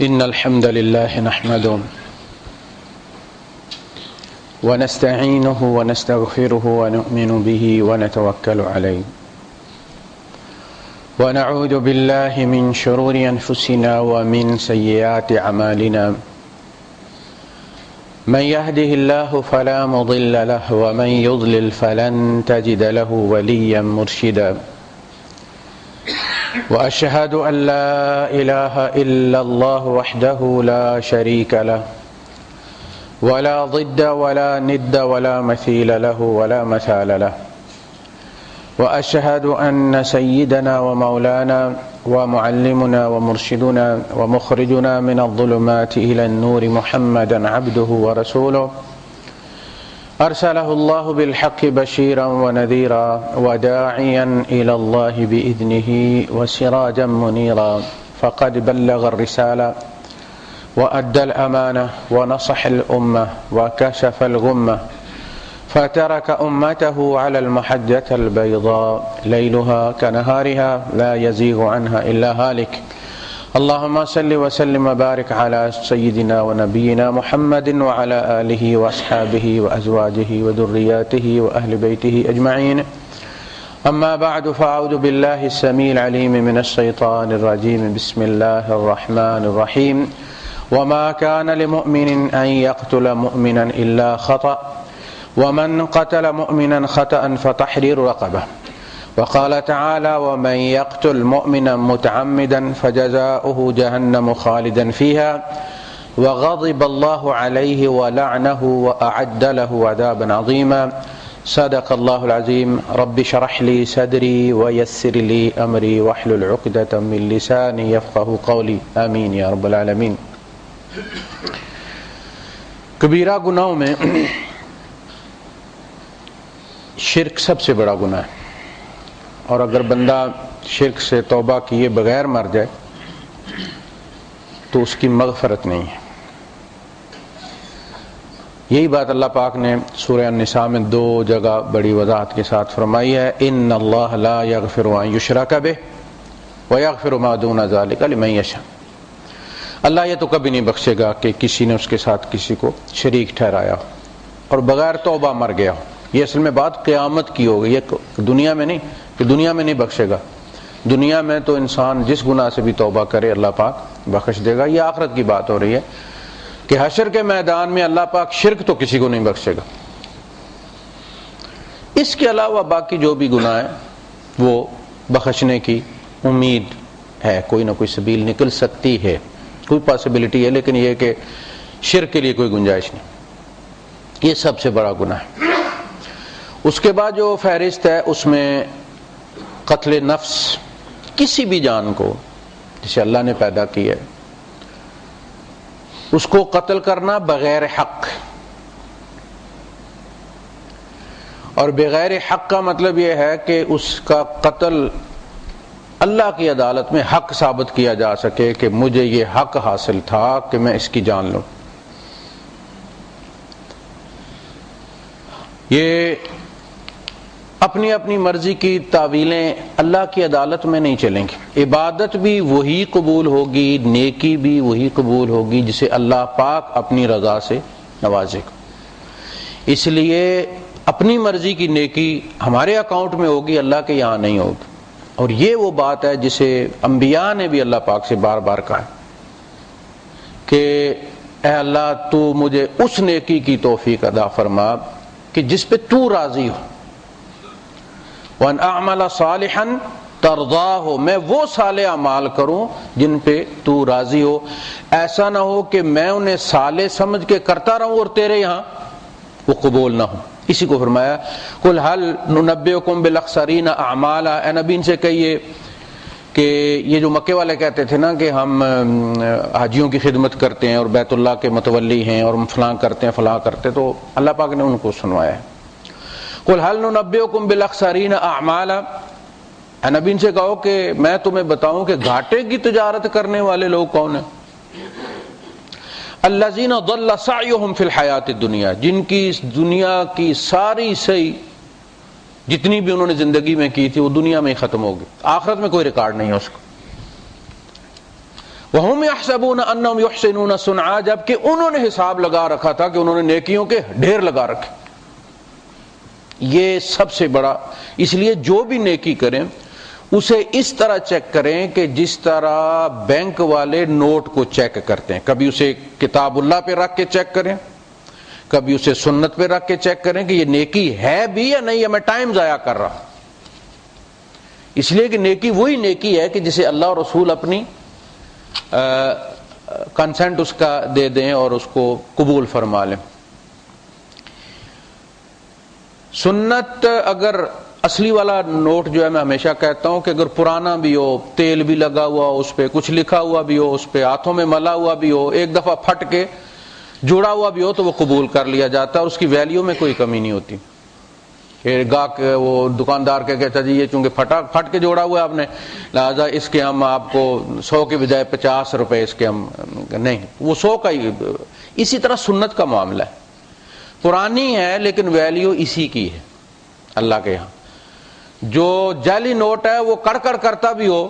إن الحمد لله نحمده ونستعينه ونستغفره ونؤمن به ونتوكل عليه ونعوذ بالله من شرور أنفسنا ومن سيئات أعمالنا من يهده الله فلا مضل له ومن يضلل فلن تجد له وليا مرشدا وأشهد أن لا إله إلا الله وحده لا شريك له ولا ضد ولا ند ولا مثيل له ولا مثال له وأشهد أن سيدنا ومولانا ومعلمنا ومرشدنا ومخرجنا من الظلمات إلى النور محمدا عبده ورسوله أرسله الله بالحق بشيرا ونذيرا وداعيا إلى الله بإذنه وسراجا منيرا فقد بلغ الرسالة وأدى الأمانة ونصح الأمة وكشف الغمة فترك أمته على المحجة البيضاء ليلها كنهارها لا يزيغ عنها إلا هالك اللهم صل وسلم وبارك على سيدنا ونبينا محمد وعلى آله وأصحابه وأزواجه وذرياته وأهل بيته أجمعين أما بعد فأعوذ بالله السميع العليم من الشيطان الرجيم بسم الله الرحمن الرحيم وما كان لمؤمن أن يقتل مؤمنا إلا خطأ ومن قتل مؤمنا خطأ فتحرير رقبة وقال تعالى ومن يقتل مؤمنا متعمدا فجزاؤه جهنم خالدا فيها وغضب الله عليه ولعنه وأعد له عذابا عظيما صدق الله العظيم رب اشرح لي صدري ويسر لي أمري واحلل عقدة من لساني يفقه قولي آمين یا رب العالمین۔ کبیرہ گناہوں میں شرک سب سے بڑا گناہ ہے، اور اگر بندہ شرک سے توبہ کیے بغیر مر جائے تو اس کی مغفرت نہیں ہے۔ یہی بات اللہ پاک نے سورہ النساء میں 2 جگہ بڑی وضاحت کے ساتھ فرمائی ہے، ان اللہ لا یغفر ان یشرک بہ ویغفر ما دون ذلک لمن یشاء۔ اللہ یہ تو کبھی نہیں بخشے گا کہ کسی نے اس کے ساتھ کسی کو شریک ٹھہرایا ہو اور بغیر توبہ مر گیا ہو۔ یہ اصل میں بات قیامت کی ہوگی، یہ دنیا میں نہیں کہ دنیا میں نہیں بخشے گا۔ دنیا میں تو انسان جس گناہ سے بھی توبہ کرے اللہ پاک بخش دے گا۔ یہ آخرت کی بات ہو رہی ہے کہ حشر کے میدان میں اللہ پاک شرک تو کسی کو نہیں بخشے گا۔ اس کے علاوہ باقی جو بھی گناہ ہیں وہ بخشنے کی امید ہے، کوئی نہ کوئی سبیل نکل سکتی ہے، کوئی پاسبلٹی ہے، لیکن یہ کہ شرک کے لیے کوئی گنجائش نہیں۔ یہ سب سے بڑا گناہ ہے۔ اس کے بعد جو فہرست ہے اس میں قتل نفس، کسی بھی جان کو جسے اللہ نے پیدا کی ہے اس کو قتل کرنا بغیر حق، اور بغیر حق کا مطلب یہ ہے کہ اس کا قتل اللہ کی عدالت میں حق ثابت کیا جا سکے کہ مجھے یہ حق حاصل تھا کہ میں اس کی جان لوں۔ یہ اپنی اپنی مرضی کی تعویلیں اللہ کی عدالت میں نہیں چلیں گی۔ عبادت بھی وہی قبول ہوگی، نیکی بھی وہی قبول ہوگی جسے اللہ پاک اپنی رضا سے نوازے گا۔ اس لیے اپنی مرضی کی نیکی ہمارے اکاؤنٹ میں ہوگی، اللہ کے یہاں نہیں ہوگی۔ اور یہ وہ بات ہے جسے انبیاء نے بھی اللہ پاک سے بار بار کہا کہ اے اللہ تو مجھے اس نیکی کی توفیق عطا فرما کہ جس پہ تو راضی ہو، وَأَنْ أَعْمَلَ صَالِحًا تَرْضَاهُ، میں وہ صالح اعمال کروں جن پہ تو راضی ہو۔ ایسا نہ ہو کہ میں انہیں صالح سمجھ کے کرتا رہوں اور تیرے یہاں وہ قبول نہ ہو۔ اسی کو فرمایا قُلْ هَلْ نُنَبِّئُكُمْ بِالْأَخْسَرِينَ أَعْمَالًا، اے نبی ان سے کہیے کہ یہ جو مکے والے کہتے تھے نا کہ ہم حاجیوں کی خدمت کرتے ہیں اور بیت اللہ کے متولی ہیں اور ہم فلاں کرتے ہیں فلاں کرتے، تو اللہ پاک نے ان کو سنوایا ہے۔ قُلْ هَلْ نُنَبِّئُكُمْ بِالْأَخْسَرِينَ أَعْمَالًا، اے نبی ان سے کہو کہ میں تمہیں بتاؤں کہ گھاٹے کی تجارت کرنے والے لوگ کون ہیں؟ الذین ضل سعیہم فی الحیات الدنیا، جن کی اس دنیا کی ساری سعی جتنی بھی انہوں نے زندگی میں کی تھی وہ دنیا میں ہی ختم ہوگی، آخرت میں کوئی ریکارڈ نہیں ہے اس کو۔ وَهُمْ يَحْسَبُونَ أَنَّهُمْ يُحْسِنُونَ صُنْعًا، جبکہ انہوں نے حساب لگا رکھا تھا کہ انہوں نے نیکیوں کے ڈھیر لگا رکھے. یہ سب سے بڑا، اس لیے جو بھی نیکی کریں اسے اس طرح چیک کریں کہ جس طرح بینک والے نوٹ کو چیک کرتے ہیں. کبھی اسے کتاب اللہ پہ رکھ کے چیک کریں، کبھی اسے سنت پہ رکھ کے چیک کریں کہ یہ نیکی ہے بھی یا نہیں، یا میں ٹائم ضائع کر رہا ہوں. اس لیے کہ نیکی وہی نیکی ہے کہ جسے اللہ اور رسول اپنی کنسنٹ اس کا دے دیں اور اس کو قبول فرما لیں. سنت اگر اصلی والا نوٹ جو ہے، میں ہمیشہ کہتا ہوں کہ اگر پرانا بھی ہو، تیل بھی لگا ہوا ہو اس پہ، کچھ لکھا ہوا بھی ہو اس پہ، ہاتھوں میں ملا ہوا بھی ہو، ایک دفعہ پھٹ کے جوڑا ہوا بھی ہو تو وہ قبول کر لیا جاتا ہے اور اس کی ویلیو میں کوئی کمی نہیں ہوتی. گاہک وہ دکاندار کہتا جی یہ چونکہ پھٹ کے جوڑا ہوا ہے آپ نے، لہٰذا اس کے ہم آپ کو 100 کے بجائے 50 روپے اس کے ہم نہیں، وہ 100 کا ہی. اسی طرح سنت کا معاملہ ہے، پرانی ہے لیکن ویلیو اسی کی ہے اللہ کے یہاں. جو جعلی نوٹ ہے وہ کڑ کرتا بھی ہو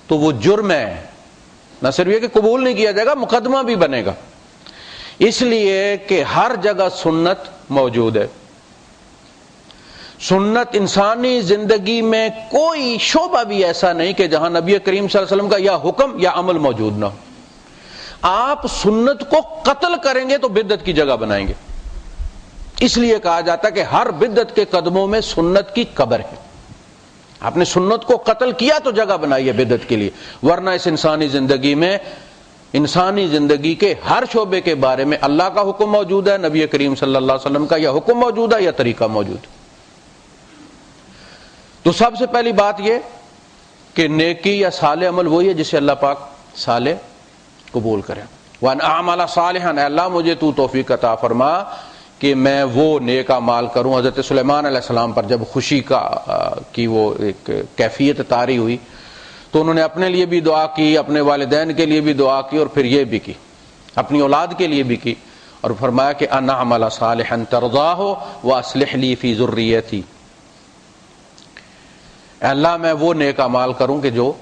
تو وہ جرم ہے، نہ صرف یہ کہ قبول نہیں کیا جائے گا، مقدمہ بھی بنے گا. اس لیے کہ ہر جگہ سنت موجود ہے. سنت انسانی زندگی میں کوئی شعبہ بھی ایسا نہیں کہ جہاں نبی کریم صلی اللہ علیہ وسلم کا یا حکم یا عمل موجود نہ ہو. آپ سنت کو قتل کریں گے تو بدعت کی جگہ بنائیں گے. اس لیے کہا جاتا ہے کہ ہر بدعت کے قدموں میں سنت کی قبر ہے. آپ نے سنت کو قتل کیا تو جگہ بنائی ہے بدعت کے لیے، ورنہ اس انسانی زندگی میں، انسانی زندگی کے ہر شعبے کے بارے میں اللہ کا حکم موجود ہے، نبی کریم صلی اللہ علیہ وسلم کا یا حکم موجود ہے یا طریقہ موجود ہے. تو سب سے پہلی بات یہ کہ نیکی یا صالح عمل وہی ہے جسے اللہ پاک صالح قبول کرے. وَأَنْ أَعْمَلَ صَالِحًا، اے اللہ مجھے تو توفیق عطا فرما کہ میں وہ نیک اعمال کروں. حضرت سلیمان علیہ السلام پر جب خوشی کی وہ ایک کیفیت طاری ہوئی تو انہوں نے اپنے لیے بھی دعا کی، اپنے والدین کے لیے بھی دعا کی، اور پھر یہ بھی کی، اپنی اولاد کے لیے بھی کی، اور فرمایا کہ ان اعمل صالحا ترضاہ واصلح لی فی ذریتی. اے اللہ میں وہ نیک اعمال کروں کہ جو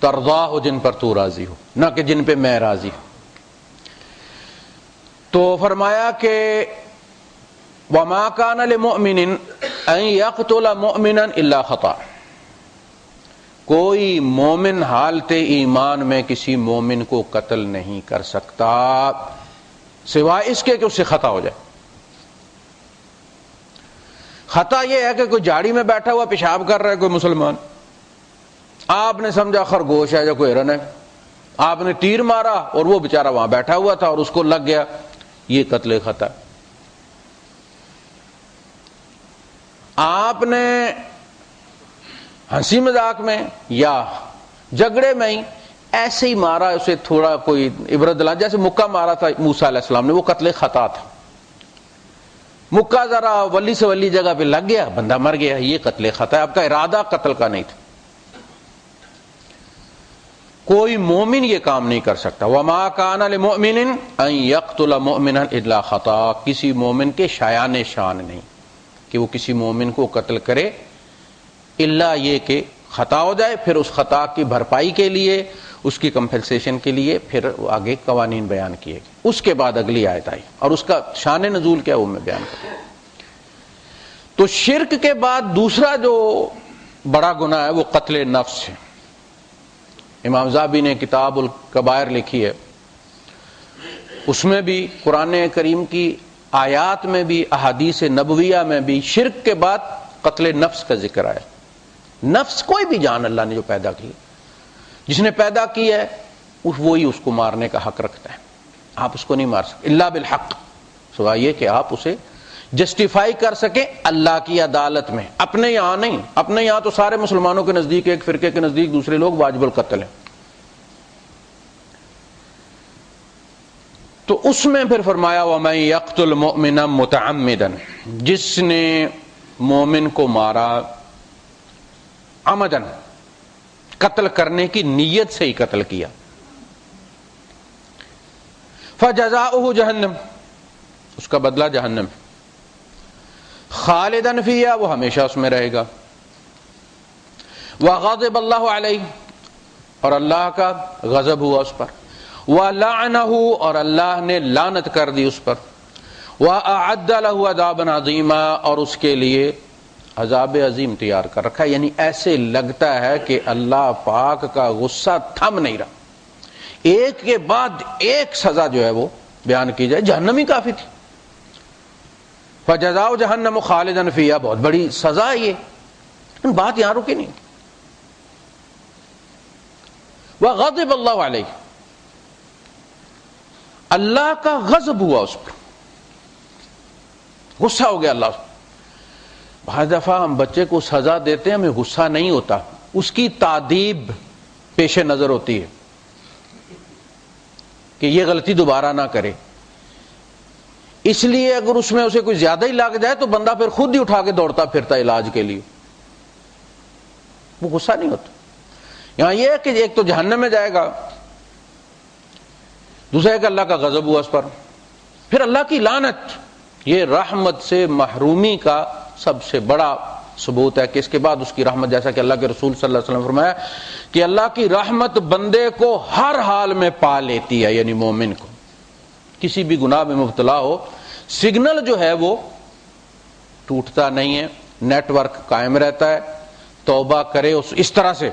ترضا ہو، جن پر تو راضی ہو، نہ کہ جن پہ میں راضی ہوں. تو فرمایا کہ وما كان لمؤمن ان يقتل مؤمنا الا خطأ، کوئی مومن حالت ایمان میں کسی مومن کو قتل نہیں کر سکتا سوائے اس کے کہ اس سے خطا ہو جائے. خطا یہ ہے کہ کوئی جھاڑی میں بیٹھا ہوا پیشاب کر رہا ہے کوئی مسلمان، آپ نے سمجھا خرگوش ہے یا کوئی ہرن ہے، آپ نے تیر مارا اور وہ بیچارہ وہاں بیٹھا ہوا تھا اور اس کو لگ گیا، یہ قتل خطا. آپ نے ہنسی مذاق میں یا جھگڑے میں ہی ایسے ہی مارا، اسے تھوڑا کوئی عبرت دلا، جیسے مکہ مارا تھا موسیٰ علیہ السلام نے، وہ قتل خطا تھا. مکہ ذرا ولی سے ولی جگہ پہ لگ گیا، بندہ مر گیا، یہ قتل خطا ہے، آپ کا ارادہ قتل کا نہیں تھا. کوئی مومن یہ کام نہیں کر سکتا. وما كان لمؤمن ان يقتل مؤمنا الا خطا، کسی مومن کے شایان شان نہیں کہ وہ کسی مومن کو قتل کرے الا یہ کہ خطا ہو جائے. پھر اس خطا کی بھرپائی کے لیے، اس کی کمپنسیشن کے لیے پھر آگے قوانین بیان کیے گئے. اس کے بعد اگلی آیت آئی اور اس کا شان نزول کیا وہ میں بیان کروں. تو شرک کے بعد دوسرا جو بڑا گناہ ہے وہ قتل نفس ہے. امام ذہبی نے کتاب الکبائر لکھی ہے، اس میں بھی قرآن کریم کی آیات میں بھی احادیث نبویہ میں بھی شرک کے بعد قتل نفس کا ذکر آیا. نفس کوئی بھی جان اللہ نے جو پیدا کی، جس نے پیدا کی ہے وہی اس کو مارنے کا حق رکھتا ہے. آپ اس کو نہیں مار سکتے الا بالحق، سوائے یہ کہ آپ اسے جسٹیفائی کر سکیں اللہ کی عدالت میں، اپنے یہاں نہیں. اپنے یہاں تو سارے مسلمانوں کے نزدیک، ایک فرقے کے نزدیک دوسرے لوگ واجب القتل ہیں. تو اس میں پھر فرمایا وَمَن يَقْتُلْ مُؤْمِنًا مُتَعَمِّدًا، جس نے مومن کو مارا عمدن، قتل کرنے کی نیت سے ہی قتل کیا، فَجَزَاؤُهُ جہنم، اس کا بدلہ جہنم، خالداً فیہا، وہ ہمیشہ اس میں رہے گا، وَغَضِبَ اللَّهُ عَلَیہ، اور اللہ کا غضب ہوا اس پر، وَلَعْنَهُ اور اللہ نے لعنت کر دی اس پر، وَأَعَدَّ لَهُ عَذَابًا عَظِيمًا اور اس کے لیے عذاب عظیم تیار کر رکھا ہے۔ یعنی ایسے لگتا ہے کہ اللہ پاک کا غصہ تھم نہیں رہا، ایک کے بعد ایک سزا جو ہے وہ بیان کی جائے۔ جہنم ہی کافی تھی، فَجَزَاؤُ جَهَنَّمُ خَالِدًا فِيهَا، بہت بڑی سزا ہے یہ، لیکن بات یہاں رکی نہیں۔ وَغَضِبَ اللَّهُ عَلَيْهِ، اللہ کا غضب ہوا اس پر، غصہ ہو گیا اللہ۔ بعض دفعہ ہم بچے کو سزا دیتے ہیں، ہمیں غصہ نہیں ہوتا، اس کی تادیب پیش نظر ہوتی ہے کہ یہ غلطی دوبارہ نہ کرے، اس لیے اگر اس میں اسے کوئی زیادہ ہی لگ جائے تو بندہ پھر خود ہی اٹھا کے دوڑتا پھرتا علاج کے لیے، وہ غصہ نہیں ہوتا۔ یہاں یہ ہے کہ ایک تو جہنم میں جائے گا، دوسرا ہے کہ اللہ کا غضب ہوا اس پر، پھر اللہ کی لعنت۔ یہ رحمت سے محرومی کا سب سے بڑا ثبوت ہے کہ اس کے بعد اس کی رحمت، جیسا کہ اللہ کے رسول صلی اللہ علیہ وسلم نے فرمایا کہ اللہ کی رحمت بندے کو ہر حال میں پا لیتی ہے، یعنی مومن کو کسی بھی گناہ میں مبتلا ہو، سگنل جو ہے وہ ٹوٹتا نہیں ہے، نیٹ ورک قائم رہتا ہے، توبہ کرے اس طرح سے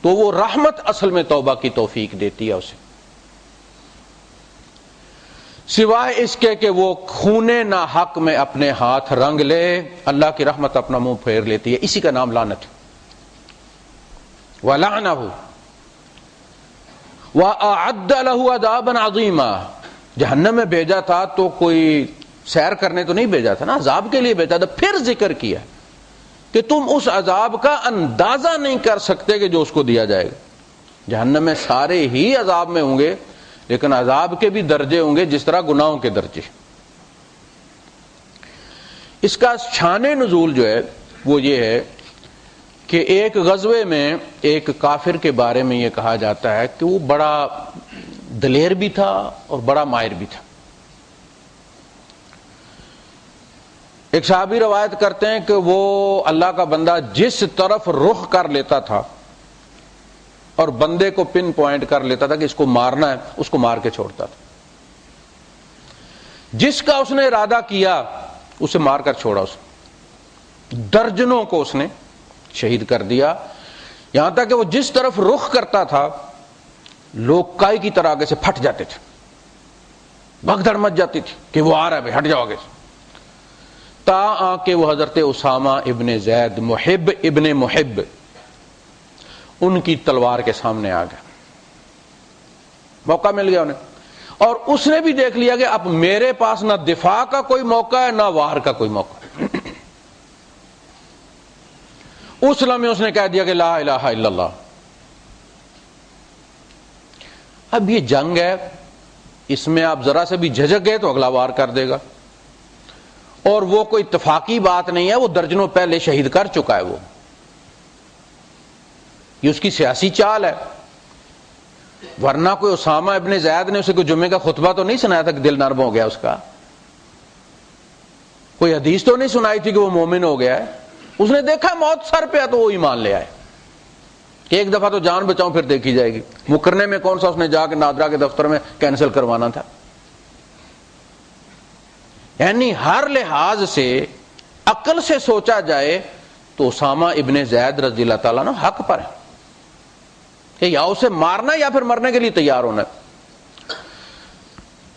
تو وہ رحمت اصل میں توبہ کی توفیق دیتی ہے اسے، سوائے اس کے کہ وہ خون ناحق میں اپنے ہاتھ رنگ لے، اللہ کی رحمت اپنا منہ پھیر لیتی ہے، اسی کا نام لعنت ہے۔ وَلَعْنَهُ وَأَعَدَّ لَهُ عَذَابًا عَظِيمًا، جہنم میں بھیجا تھا تو کوئی سیر کرنے تو نہیں بھیجا تھا نا، عذاب کے لیے بھیجا تھا۔ پھر ذکر کیا کہ تم اس عذاب کا اندازہ نہیں کر سکتے کہ جو اس کو دیا جائے گا۔ جہنم میں سارے ہی عذاب میں ہوں گے، لیکن عذاب کے بھی درجے ہوں گے جس طرح گناہوں کے درجے۔ اس کا شان نزول جو ہے وہ یہ ہے کہ ایک غزوے میں ایک کافر کے بارے میں یہ کہا جاتا ہے کہ وہ بڑا دلیر بھی تھا اور بڑا ماہر بھی تھا۔ ایک صحابی روایت کرتے ہیں کہ وہ اللہ کا بندہ جس طرف رخ کر لیتا تھا اور بندے کو پن پوائنٹ کر لیتا تھا کہ اس کو مارنا ہے، اس کو مار کے چھوڑتا تھا، جس کا اس نے ارادہ کیا اسے مار کر چھوڑا، اس درجنوں کو اس نے شہید کر دیا، یہاں تک کہ وہ جس طرف رخ کرتا تھا لوگ کائی کی طرح آگے سے پھٹ جاتے تھے، بھگدڑ مچ جاتی تھی کہ وہ آ رہا ہے بھائی ہٹ جاؤ آگے سے، تا آ کے وہ حضرت اسامہ ابن زید محب ابن محب ان کی تلوار کے سامنے آ گیا، موقع مل گیا انہیں، اور اس نے بھی دیکھ لیا کہ اب میرے پاس نہ دفاع کا کوئی موقع ہے نہ وار کا کوئی موقع ہے۔ اس لمحے اس نے کہہ دیا کہ لا الہ الا اللہ۔ اب یہ جنگ ہے، اس میں آپ ذرا سے بھی جھجک گئے تو اگلا وار کر دے گا، اور وہ کوئی اتفاقی بات نہیں ہے، وہ درجنوں پہلے شہید کر چکا ہے، وہ یہ اس کی سیاسی چال ہے، ورنہ کوئی اسامہ ابن زید نے اسے کوئی جمعے کا خطبہ تو نہیں سنایا تھا کہ دل نرم ہو گیا اس کا، کوئی حدیث تو نہیں سنائی تھی کہ وہ مومن ہو گیا ہے، اس نے دیکھا موت سر پہ ہے تو وہ ایمان لے آئے کہ ایک دفعہ تو جان بچاؤں پھر دیکھی جائے گی، مکرنے میں کون سا اس نے جا کے نادرا کے دفتر میں کینسل کروانا تھا۔ یعنی ہر لحاظ سے عقل سے سوچا جائے تو اسامہ ابن زید رضی اللہ تعالیٰ عنہ حق پر ہے کہ یا اسے مارنا یا پھر مرنے کے لیے تیار ہونا ہے۔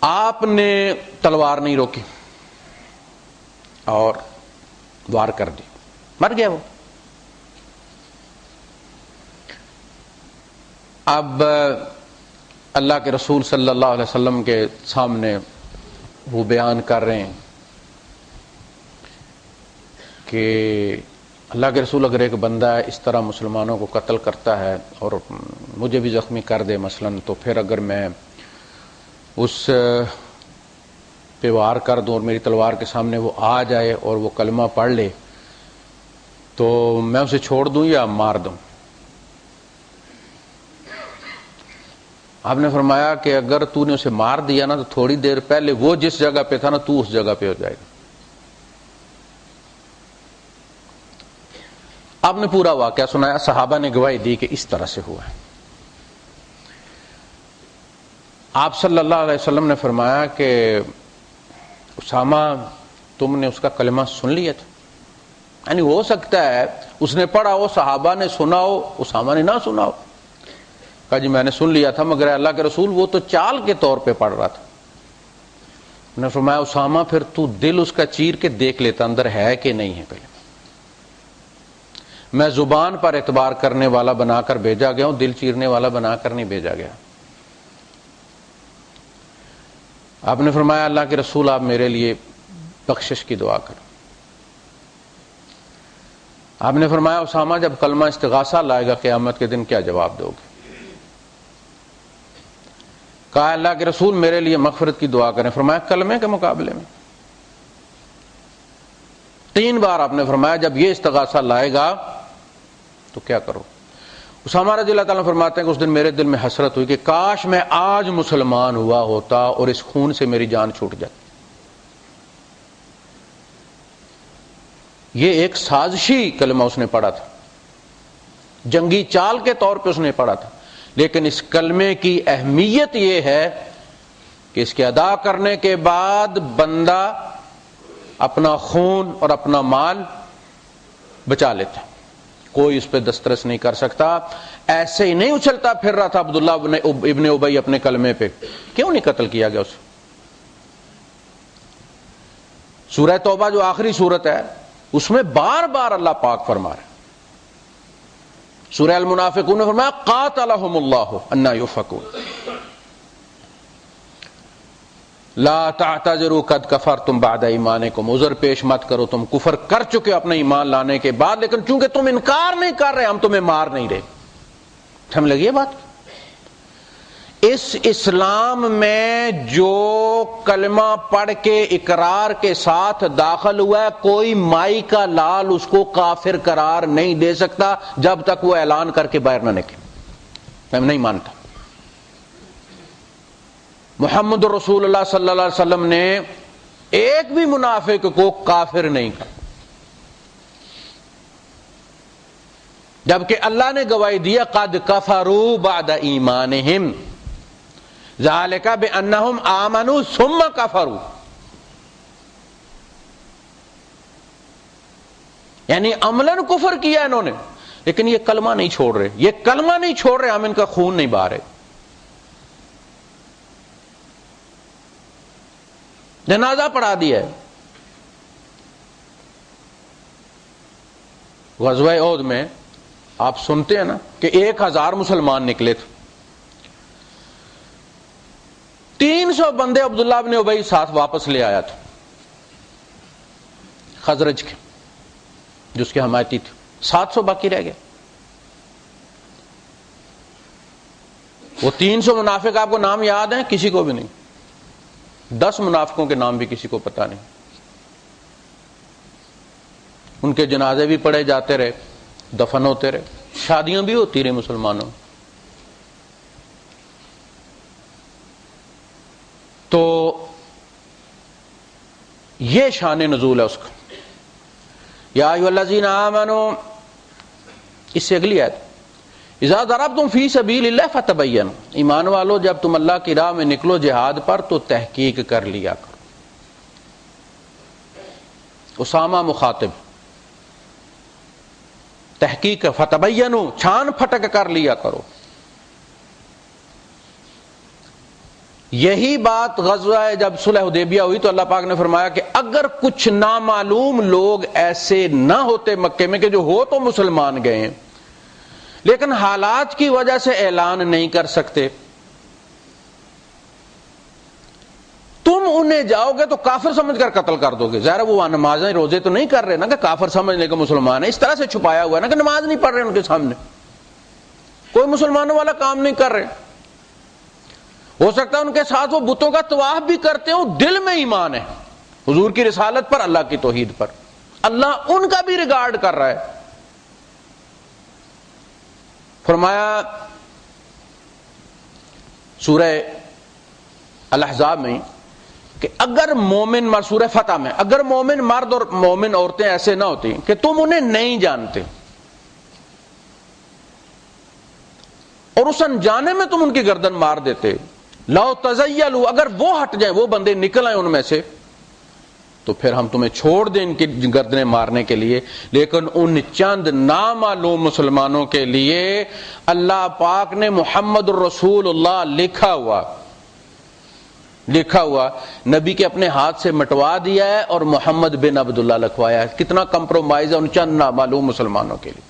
آپ نے تلوار نہیں روکی اور وار کر دی، مر گیا وہ۔ اب اللہ کے رسول صلی اللہ علیہ وسلم کے سامنے وہ بیان کر رہے ہیں کہ اللہ کے رسول اگر ایک بندہ ہے اس طرح مسلمانوں کو قتل کرتا ہے اور مجھے بھی زخمی کر دے مثلا، تو پھر اگر میں اس پہ وار کر دوں اور میری تلوار کے سامنے وہ آ جائے اور وہ کلمہ پڑھ لے تو میں اسے چھوڑ دوں یا مار دوں؟ آپ نے فرمایا کہ اگر تو نے اسے مار دیا نا تو تھوڑی دیر پہلے وہ جس جگہ پہ تھا نا تو اس جگہ پہ ہو جائے گا۔ آپ نے پورا واقعہ سنایا، صحابہ نے گواہی دی کہ اس طرح سے ہوا ہے۔ آپ صلی اللہ علیہ وسلم نے فرمایا کہ اسامہ تم نے اس کا کلمہ سن لیا تھا؟ یعنی ہو سکتا ہے اس نے پڑھا ہو، صحابہ نے سنا ہو، اسامہ نے نہ سنا ہو۔ کہا جی میں نے سن لیا تھا، مگر اللہ کے رسول وہ تو چال کے طور پہ پڑھ رہا تھا۔ نے فرمایا اسامہ پھر تو دل اس کا چیر کے دیکھ لیتا اندر ہے کہ نہیں ہے کلمہ۔ میں زبان پر اعتبار کرنے والا بنا کر بھیجا گیا ہوں، دل چیرنے والا بنا کر نہیں بھیجا گیا۔ آپ نے فرمایا اللہ کے رسول آپ میرے لیے بخشش کی دعا کرو۔ آپ نے فرمایا اسامہ جب کلمہ استغاثہ لائے گا قیامت کے دن کیا جواب دو گے؟ کہا اللہ کے رسول میرے لیے مغفرت کی دعا کریں۔ فرمایا کلمے کے مقابلے میں؟ 3 بار آپ نے فرمایا جب یہ استغاثہ لائے گا تو کیا کرو؟ اسامہ رضی اللہ تعالیٰ فرماتے ہیں کہ اس دن میرے دل میں حسرت ہوئی کہ کاش میں آج مسلمان ہوا ہوتا اور اس خون سے میری جان چھوٹ جاتی۔ یہ ایک سازشی کلمہ اس نے پڑھا تھا، جنگی چال کے طور پہ اس نے پڑھا تھا، لیکن اس کلمے کی اہمیت یہ ہے کہ اس کے ادا کرنے کے بعد بندہ اپنا خون اور اپنا مال بچا لیتا ہے، کوئی اس پہ دسترس نہیں کر سکتا۔ ایسے ہی نہیں اچھلتا پھر رہا تھا عبداللہ ابن ابی اپنے کلمے پہ، کیوں نہیں قتل کیا گیا اسے؟ سورہ توبہ جو آخری سورت ہے اس میں بار بار اللہ پاک فرما رہے، سورہ المنافقون نے فرمایا قاتلہم اللہ انا یؤفکون، لا تعتذروا قد کفرتم بعد ایمانکم، عذر پیش مت کرو، تم کفر کر چکے اپنے ایمان لانے کے بعد، لیکن چونکہ تم انکار نہیں کر رہے ہم تمہیں مار نہیں رہے۔ سمجھ لگی یہ بات؟ اس اسلام میں جو کلمہ پڑھ کے اقرار کے ساتھ داخل ہوا ہے کوئی مائی کا لال اس کو کافر قرار نہیں دے سکتا جب تک وہ اعلان کر کے باہر نہ نکلے۔ میں نہیں مانتا۔ محمد رسول اللہ صلی اللہ علیہ وسلم نے ایک بھی منافق کو کافر نہیں کہا، جبکہ اللہ نے گواہی دیا قد کفروا بعد ایمانہم ذالک بانہم آمنوا ثم کفروا، یعنی عملاً کفر کیا انہوں نے، لیکن یہ کلمہ نہیں چھوڑ رہے، یہ کلمہ نہیں چھوڑ رہے، ہم ان کا خون نہیں بہا رہے۔ جنازہ پڑھا دیا ہے۔ غزوہ احد میں آپ سنتے ہیں نا کہ 1000 مسلمان نکلے تھے، 300 بندے عبداللہ بن ابی ساتھ واپس لے آیا تھا، خزرج کے جس کے حمایتی تھے، 700 باقی رہ گئے۔ وہ 300 منافق آپ کو نام یاد ہیں؟ کسی کو بھی نہیں۔ 10 منافقوں کے نام بھی کسی کو پتا نہیں۔ ان کے جنازے بھی پڑھے جاتے رہے، دفن ہوتے رہے، شادیاں بھی ہوتی رہی مسلمانوں۔ تو یہ شان نزول ہے اس کا۔ یا ایھا الذین آمنوا، اس سے اگلی آیت اذا ضربتم فی سبیل اللہ فتبینوا، ایمان والو جب تم اللہ کی راہ میں نکلو جہاد پر تو تحقیق کر لیا کرو۔ اسامہ مخاطب، تحقیق فتبینوا، چھان پھٹک کر لیا کرو۔ یہی بات غزوہ جب صلح حدیبیہ ہوئی تو اللہ پاک نے فرمایا کہ اگر کچھ نامعلوم لوگ ایسے نہ ہوتے مکے میں کہ جو ہو تو مسلمان گئے ہیں لیکن حالات کی وجہ سے اعلان نہیں کر سکتے، تم انہیں جاؤ گے تو کافر سمجھ کر قتل کر دو گے۔ ظاہر وہ نمازیں روزے تو نہیں کر رہے نا کہ کافر سمجھنے کے مسلمان ہیں، اس طرح سے چھپایا ہوا ہے نا کہ نماز نہیں پڑھ رہے ان کے سامنے، کوئی مسلمانوں والا کام نہیں کر رہے۔ ہو سکتا ہے ان کے ساتھ وہ بتوں کا طواف بھی کرتے ہوں، دل میں ایمان ہے حضور کی رسالت پر، اللہ کی توحید پر، اللہ ان کا بھی ریگارڈ کر رہا ہے۔ فرمایا سورہ الاحزاب میں کہ اگر مومن، سورہ فتح میں، اگر مومن مرد اور مومن عورتیں ایسے نہ ہوتی کہ تم انہیں نہیں جانتے اور اس انجانے میں تم ان کی گردن مار دیتے لو تزیلوا، اگر وہ ہٹ جائیں، وہ بندے نکل آئیں ان میں سے، تو پھر ہم تمہیں چھوڑ دیں ان کی گردنیں مارنے کے لیے، لیکن ان چند نامعلوم مسلمانوں کے لیے اللہ پاک نے محمد الرسول اللہ لکھا ہوا نبی کے اپنے ہاتھ سے مٹوا دیا ہے اور محمد بن عبداللہ لکھوایا ہے۔ کتنا کمپرومائز ہے ان چند نامعلوم مسلمانوں کے لیے،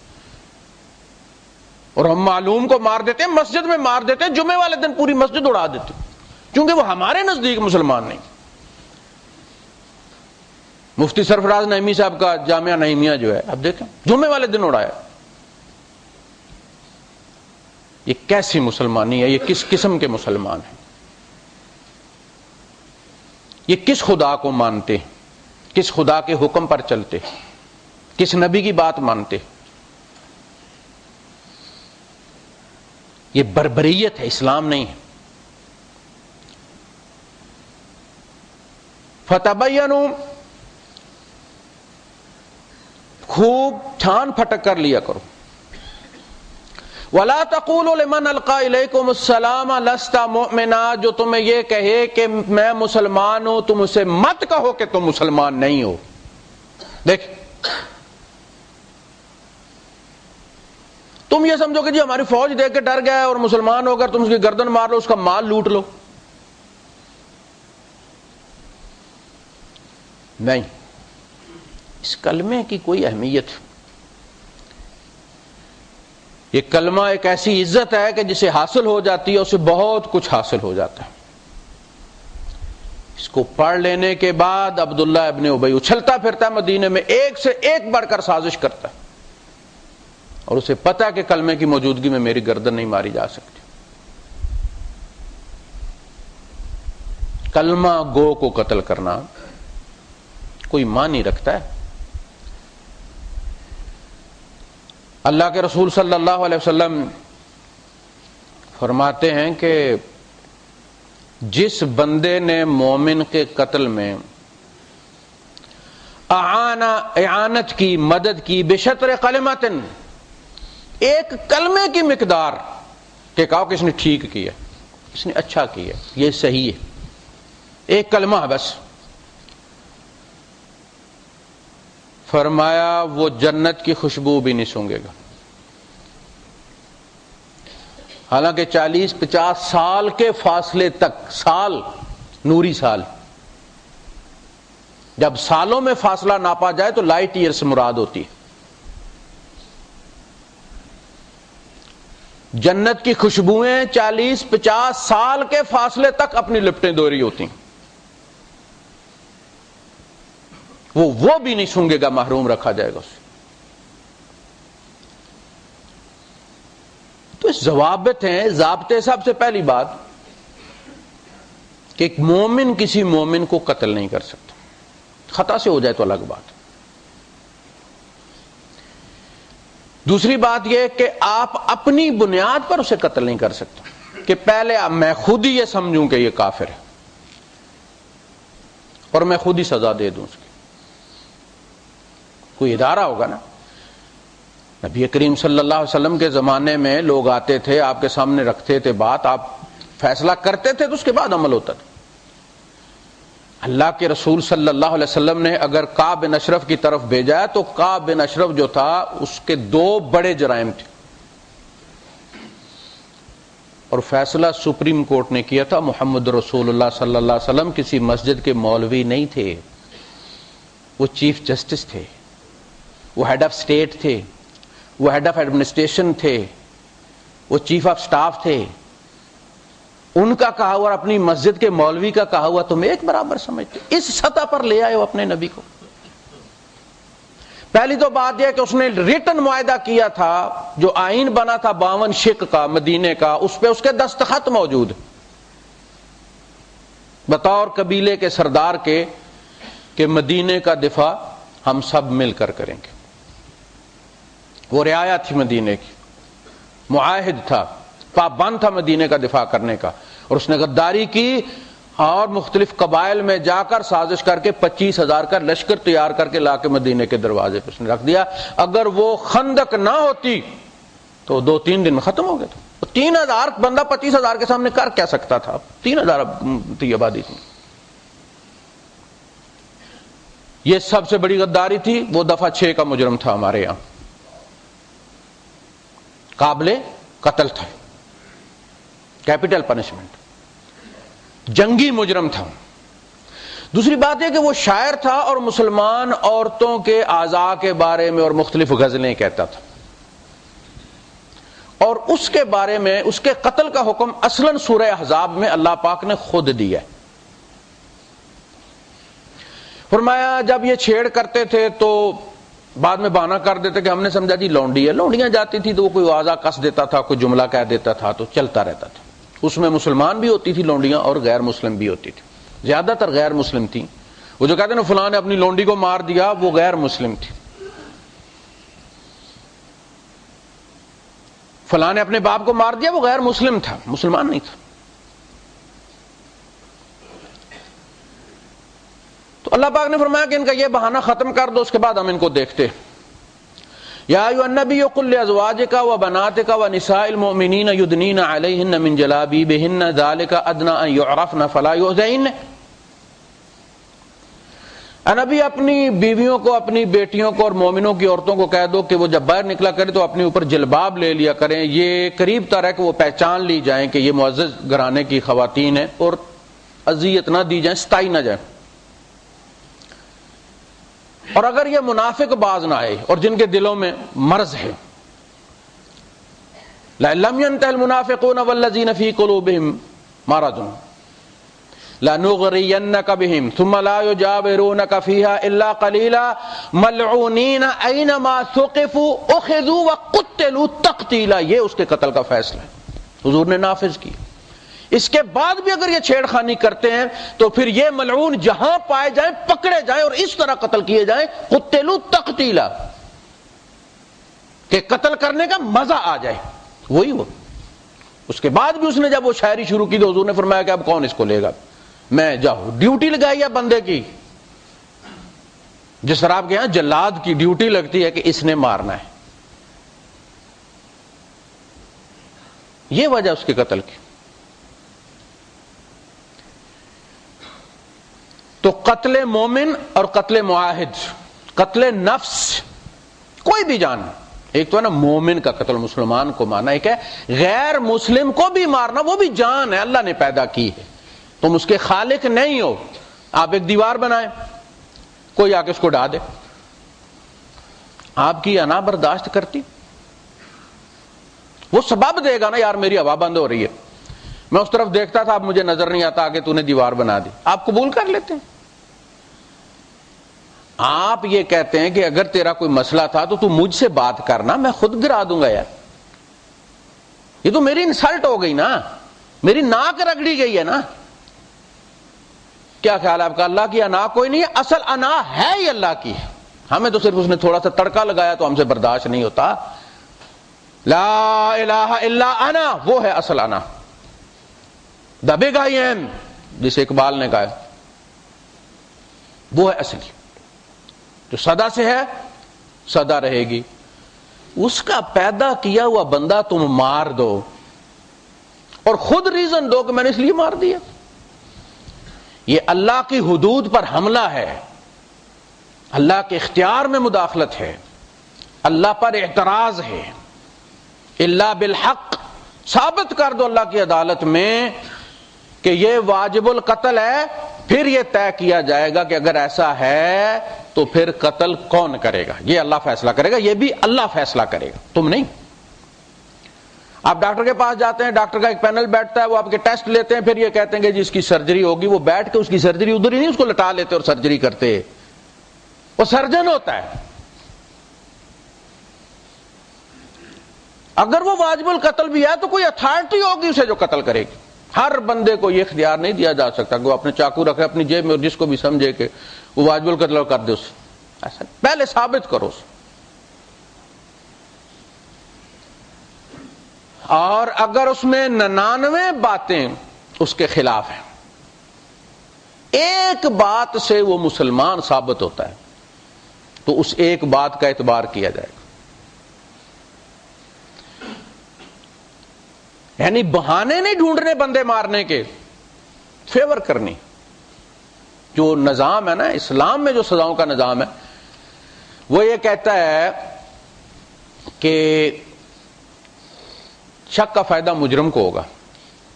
اور ہم معلوم کو مار دیتے ہیں، مسجد میں مار دیتے ہیں، جمعے والے دن پوری مسجد اڑا دیتے ہیں، کیونکہ وہ ہمارے نزدیک مسلمان نہیں۔ مفتی سرفراز نعیمی صاحب کا جامعہ نعیمیہ جو ہے، اب دیکھیں جمعے والے دن اڑایا۔ یہ کیسی مسلمانی ہے؟ یہ کس قسم کے مسلمان ہیں؟ یہ کس خدا کو مانتے ہیں؟ کس خدا کے حکم پر چلتے ہیں؟ کس نبی کی بات مانتے ہیں؟ یہ بربریت ہے، اسلام نہیں ہے۔ فتبینوا، خوب چھان پھٹک کر لیا کرو۔ وَلَا تَقُولُوا لِمَنْ أَلْقَىٰ إِلَيْكُمُ السَّلَامَ لَسْتَ مُؤْمِنًا، جو تمہیں یہ کہے کہ میں مسلمان ہوں، تم اسے مت کہو کہ تم مسلمان نہیں ہو۔ دیکھ، تم یہ سمجھو کہ جی ہماری فوج دیکھ کے ڈر گیا ہے اور مسلمان ہو کر تم اس کی گردن مار لو، اس کا مال لوٹ لو۔ نہیں، اس کلمے کی کوئی اہمیت۔ یہ کلمہ ایک ایسی عزت ہے کہ جسے حاصل ہو جاتی ہے اسے بہت کچھ حاصل ہو جاتا ہے۔ اس کو پڑھ لینے کے بعد عبداللہ ابن ابی اچھلتا پھرتا ہے مدینے میں، ایک سے ایک بڑھ کر سازش کرتا ہے، اور اسے پتہ ہے کہ کلمے کی موجودگی میں میری گردن نہیں ماری جا سکتی۔ کلمہ گو کو قتل کرنا کوئی معنی رکھتا ہے؟ اللہ کے رسول صلی اللہ علیہ وسلم فرماتے ہیں کہ جس بندے نے مومن کے قتل میں اعانت کی، مدد کی، بشطر کلمۃ، ایک کلمے کی مقدار کہ کہا کہ اس نے ٹھیک کیا، اس نے اچھا کیا، یہ صحیح ہے، ایک کلمہ بس، فرمایا وہ جنت کی خوشبو بھی نہیں سونگے گا۔ حالانکہ 40-50 سال کے فاصلے تک، سال نوری سال، جب سالوں میں فاصلہ ناپا جائے تو لائٹ ایئر سے مراد ہوتی ہے۔ جنت کی خوشبوئیں 40-50 سال کے فاصلے تک اپنی لپٹیں دو رہی ہوتی ہیں، وہ بھی نہیں سونگے گا، محروم رکھا جائے گا اسے۔ تو اس ضوابط ہیں، ضابطے، سب سے پہلی بات کہ ایک مومن کسی مومن کو قتل نہیں کر سکتا، خطا سے ہو جائے تو الگ بات۔ دوسری بات یہ کہ آپ اپنی بنیاد پر اسے قتل نہیں کر سکتے کہ پہلے میں خود ہی یہ سمجھوں کہ یہ کافر ہے اور میں خود ہی سزا دے دوں اس کی۔ کوئی ادارہ ہوگا نا۔ نبی کریم صلی اللہ علیہ وسلم کے زمانے میں لوگ آتے تھے، آپ کے سامنے رکھتے تھے بات، آپ فیصلہ کرتے تھے تو اس کے بعد عمل ہوتا تھا۔ اللہ کے رسول صلی اللہ علیہ وسلم نے اگر کعب بن اشرف کی طرف بھیجا تو کعب بن اشرف جو تھا اس کے 2 بڑے جرائم تھے، اور فیصلہ سپریم کورٹ نے کیا تھا۔ محمد رسول اللہ صلی اللہ علیہ وسلم کسی مسجد کے مولوی نہیں تھے، وہ چیف جسٹس تھے، وہ ہیڈ آف اسٹیٹ تھے، وہ ہیڈ آف ایڈمنسٹریشن تھے، وہ چیف آف سٹاف تھے۔ ان کا کہا ہوا اور اپنی مسجد کے مولوی کا کہا ہوا تم ایک برابر سمجھتے؟ اس سطح پر لے آئے ہو اپنے نبی کو۔ پہلی تو بات یہ کہ اس نے ریٹن معاہدہ کیا تھا، جو آئین بنا تھا 52 شق کا مدینے کا، اس پہ اس کے دستخط موجود بطور قبیلے کے سردار کے کہ مدینے کا دفاع ہم سب مل کر کریں گے۔ وہ رعایا تھی مدینے کی، معاہد تھا، پابند تھا مدینے کا دفاع کرنے کا، اور اس نے غداری کی اور مختلف قبائل میں جا کر سازش کر کے 25,000 کا لشکر تیار کر کے لا کے مدینے کے دروازے پہ اس نے رکھ دیا۔ اگر وہ خندق نہ ہوتی تو 2-3 دن میں ختم ہو گیا تھا۔ 3,000 بندہ 25,000 کے سامنے کر کیا سکتا تھا؟ 3,000 تھی آبادی تھی. یہ سب سے بڑی غداری تھی. وہ دفعہ 6 کا مجرم تھا ہمارے یہاں, قابل قتل تھا, کیپٹل پنشمنٹ, جنگی مجرم تھا. دوسری بات ہے کہ وہ شاعر تھا اور مسلمان عورتوں کے اعضاء کے بارے میں اور مختلف غزلیں کہتا تھا, اور اس کے بارے میں اس کے قتل کا حکم اصلاً سورہ احزاب میں اللہ پاک نے خود دیا ہے. فرمایا جب یہ چھیڑ کرتے تھے تو بعد میں بہانہ کر دیتے کہ ہم نے سمجھا جی لونڈی ہے. لونڈیاں جاتی تھی تو وہ کوئی اعضاء کس دیتا تھا, کوئی جملہ کہہ دیتا تھا, تو چلتا رہتا تھا. اس میں مسلمان بھی ہوتی تھی لونڈیاں اور غیر مسلم بھی ہوتی تھی. زیادہ تر غیر مسلم تھی. وہ جو کہتے ہیں نا فلاں نے اپنی لونڈی کو مار دیا, وہ غیر مسلم تھی. فلاں نے اپنے باپ کو مار دیا, وہ غیر مسلم تھا, مسلمان نہیں تھا. تو اللہ پاک نے فرمایا کہ ان کا یہ بہانہ ختم کر دو, اس کے بعد ہم ان کو دیکھتے. یا ایھا النبی قل لازواجک وبناتک ونساء المؤمنین یدنین علیہن من جلابیبہن ذلک ادنی ان یعرفن فلا یؤذین. اے نبی اپنی بیویوں کو, اپنی بیٹیوں کو اور مومنوں کی عورتوں کو کہہ دو کہ وہ جب باہر نکلا کرے تو اپنے اوپر جلباب لے لیا کریں. یہ قریب تر ہے کہ وہ پہچان لی جائیں کہ یہ معزز گھرانے کی خواتین ہیں, اور اذیت نہ دی جائیں, ستائی نہ جائیں. اور اگر یہ منافق باز نہ آئے اور جن کے دلوں میں مرض ہے, لَمْ يَنْتَهِ الْمُنَافِقُونَ وَالَّذِينَ فِي قُلُوبِهِمْ مَرَضٌ لَنُغْرِيَنَّكَ بِهِمْ ثُمَّ لَا يُجَاوِرُونَكَ فِيهَا إِلَّا قَلِيلًا مَلْعُونِينَ أَيْنَمَا ثُقِفُوا أُخِذُوا وَقُتِّلُوا تَقْتِيلًا. یہ اس کے قتل کا فیصلہ ہے, حضور نے نافذ کی. اس کے بعد بھی اگر یہ چھیڑ خانی کرتے ہیں تو پھر یہ ملعون جہاں پائے جائیں پکڑے جائیں اور اس طرح قتل کیے جائیں, قتلوا تقتیلا, کہ قتل کرنے کا مزہ آ جائے. وہی وہ اس کے بعد بھی اس نے جب وہ شاعری شروع کی تو حضور نے فرمایا کہ اب کون اس کو لے گا, میں جاؤ. ڈیوٹی لگائی ہے بندے کی, جس طرح آپ کے یہاں جلاد کی ڈیوٹی لگتی ہے کہ اس نے مارنا ہے. یہ وجہ اس کے قتل کی. تو قتل مومن اور قتل معاہد, قتل نفس, کوئی بھی جان, ایک تو ہے نا مومن کا قتل, مسلمان کو مارنا, ایک ہے غیر مسلم کو بھی مارنا, وہ بھی جان ہے, اللہ نے پیدا کی ہے, تم اس کے خالق نہیں ہو. آپ ایک دیوار بنائیں, کوئی آ کے اس کو ڈھا دے, آپ کی انا برداشت کرتی؟ وہ سبب دے گا نا, یار میری ہوا بند ہو رہی ہے, میں اس طرف دیکھتا تھا, اب مجھے نظر نہیں آتا کہ تو نے دیوار بنا دی. آپ قبول کر لیتے ہیں. آپ یہ کہتے ہیں کہ اگر تیرا کوئی مسئلہ تھا تو مجھ سے بات کرنا, میں خود گرا دوں گا. یار یہ تو میری انسلٹ ہو گئی نا, میری ناک رگڑی گئی ہے نا. کیا خیال ہے آپ کا؟ اللہ کی انا کوئی نہیں ہے, اصل انا ہے ہی اللہ کی. ہمیں تو صرف اس نے تھوڑا سا تڑکا لگایا تو ہم سے برداشت نہیں ہوتا. لا الہ الا انا, وہ ہے اصل انا. دا بگ آئی ایم, جسے اقبال نے کہا, وہ ہے اصلی, جو سدا سے ہے سدا رہے گی. اس کا پیدا کیا ہوا بندہ تم مار دو اور خود ریزن دو کہ میں نے اس لیے مار دیا. یہ اللہ کی حدود پر حملہ ہے, اللہ کے اختیار میں مداخلت ہے, اللہ پر اعتراض ہے. الا بالحق, ثابت کر دو اللہ کی عدالت میں کہ یہ واجب القتل ہے, پھر یہ طے کیا جائے گا کہ اگر ایسا ہے تو پھر قتل کون کرے گا. یہ اللہ فیصلہ کرے گا, یہ بھی اللہ فیصلہ کرے گا, تم نہیں. آپ ڈاکٹر کے پاس جاتے ہیں, ڈاکٹر کا ایک پینل بیٹھتا ہے, وہ آپ کے ٹیسٹ لیتے ہیں, پھر یہ کہتے ہیں کہ جی اس کی سرجری ہوگی. وہ بیٹھ کے اس کی سرجری ادھر ہی نہیں, اس کو لٹا لیتے اور سرجری کرتے. وہ سرجن ہوتا ہے. اگر وہ واجب القتل بھی ہے تو کوئی اتھارٹی ہوگی اسے جو قتل کرے گی. ہر بندے کو یہ اختیار نہیں دیا جا سکتا کہ وہ اپنے چاقو رکھے اپنی جیب میں اور جس کو بھی سمجھے کہ وہ واجب القتل کر دے اسے. ایسا پہلے ثابت کرو اسے. اور اگر اس میں 99 باتیں اس کے خلاف ہیں, ایک بات سے وہ مسلمان ثابت ہوتا ہے, تو اس ایک بات کا اعتبار کیا جائے گا. یعنی بہانے نہیں ڈھونڈنے بندے مارنے کے، فیور کرنی. جو نظام ہے نا اسلام میں، جو سزاؤں کا نظام ہے، وہ یہ کہتا ہے کہ شک کا فائدہ مجرم کو ہوگا.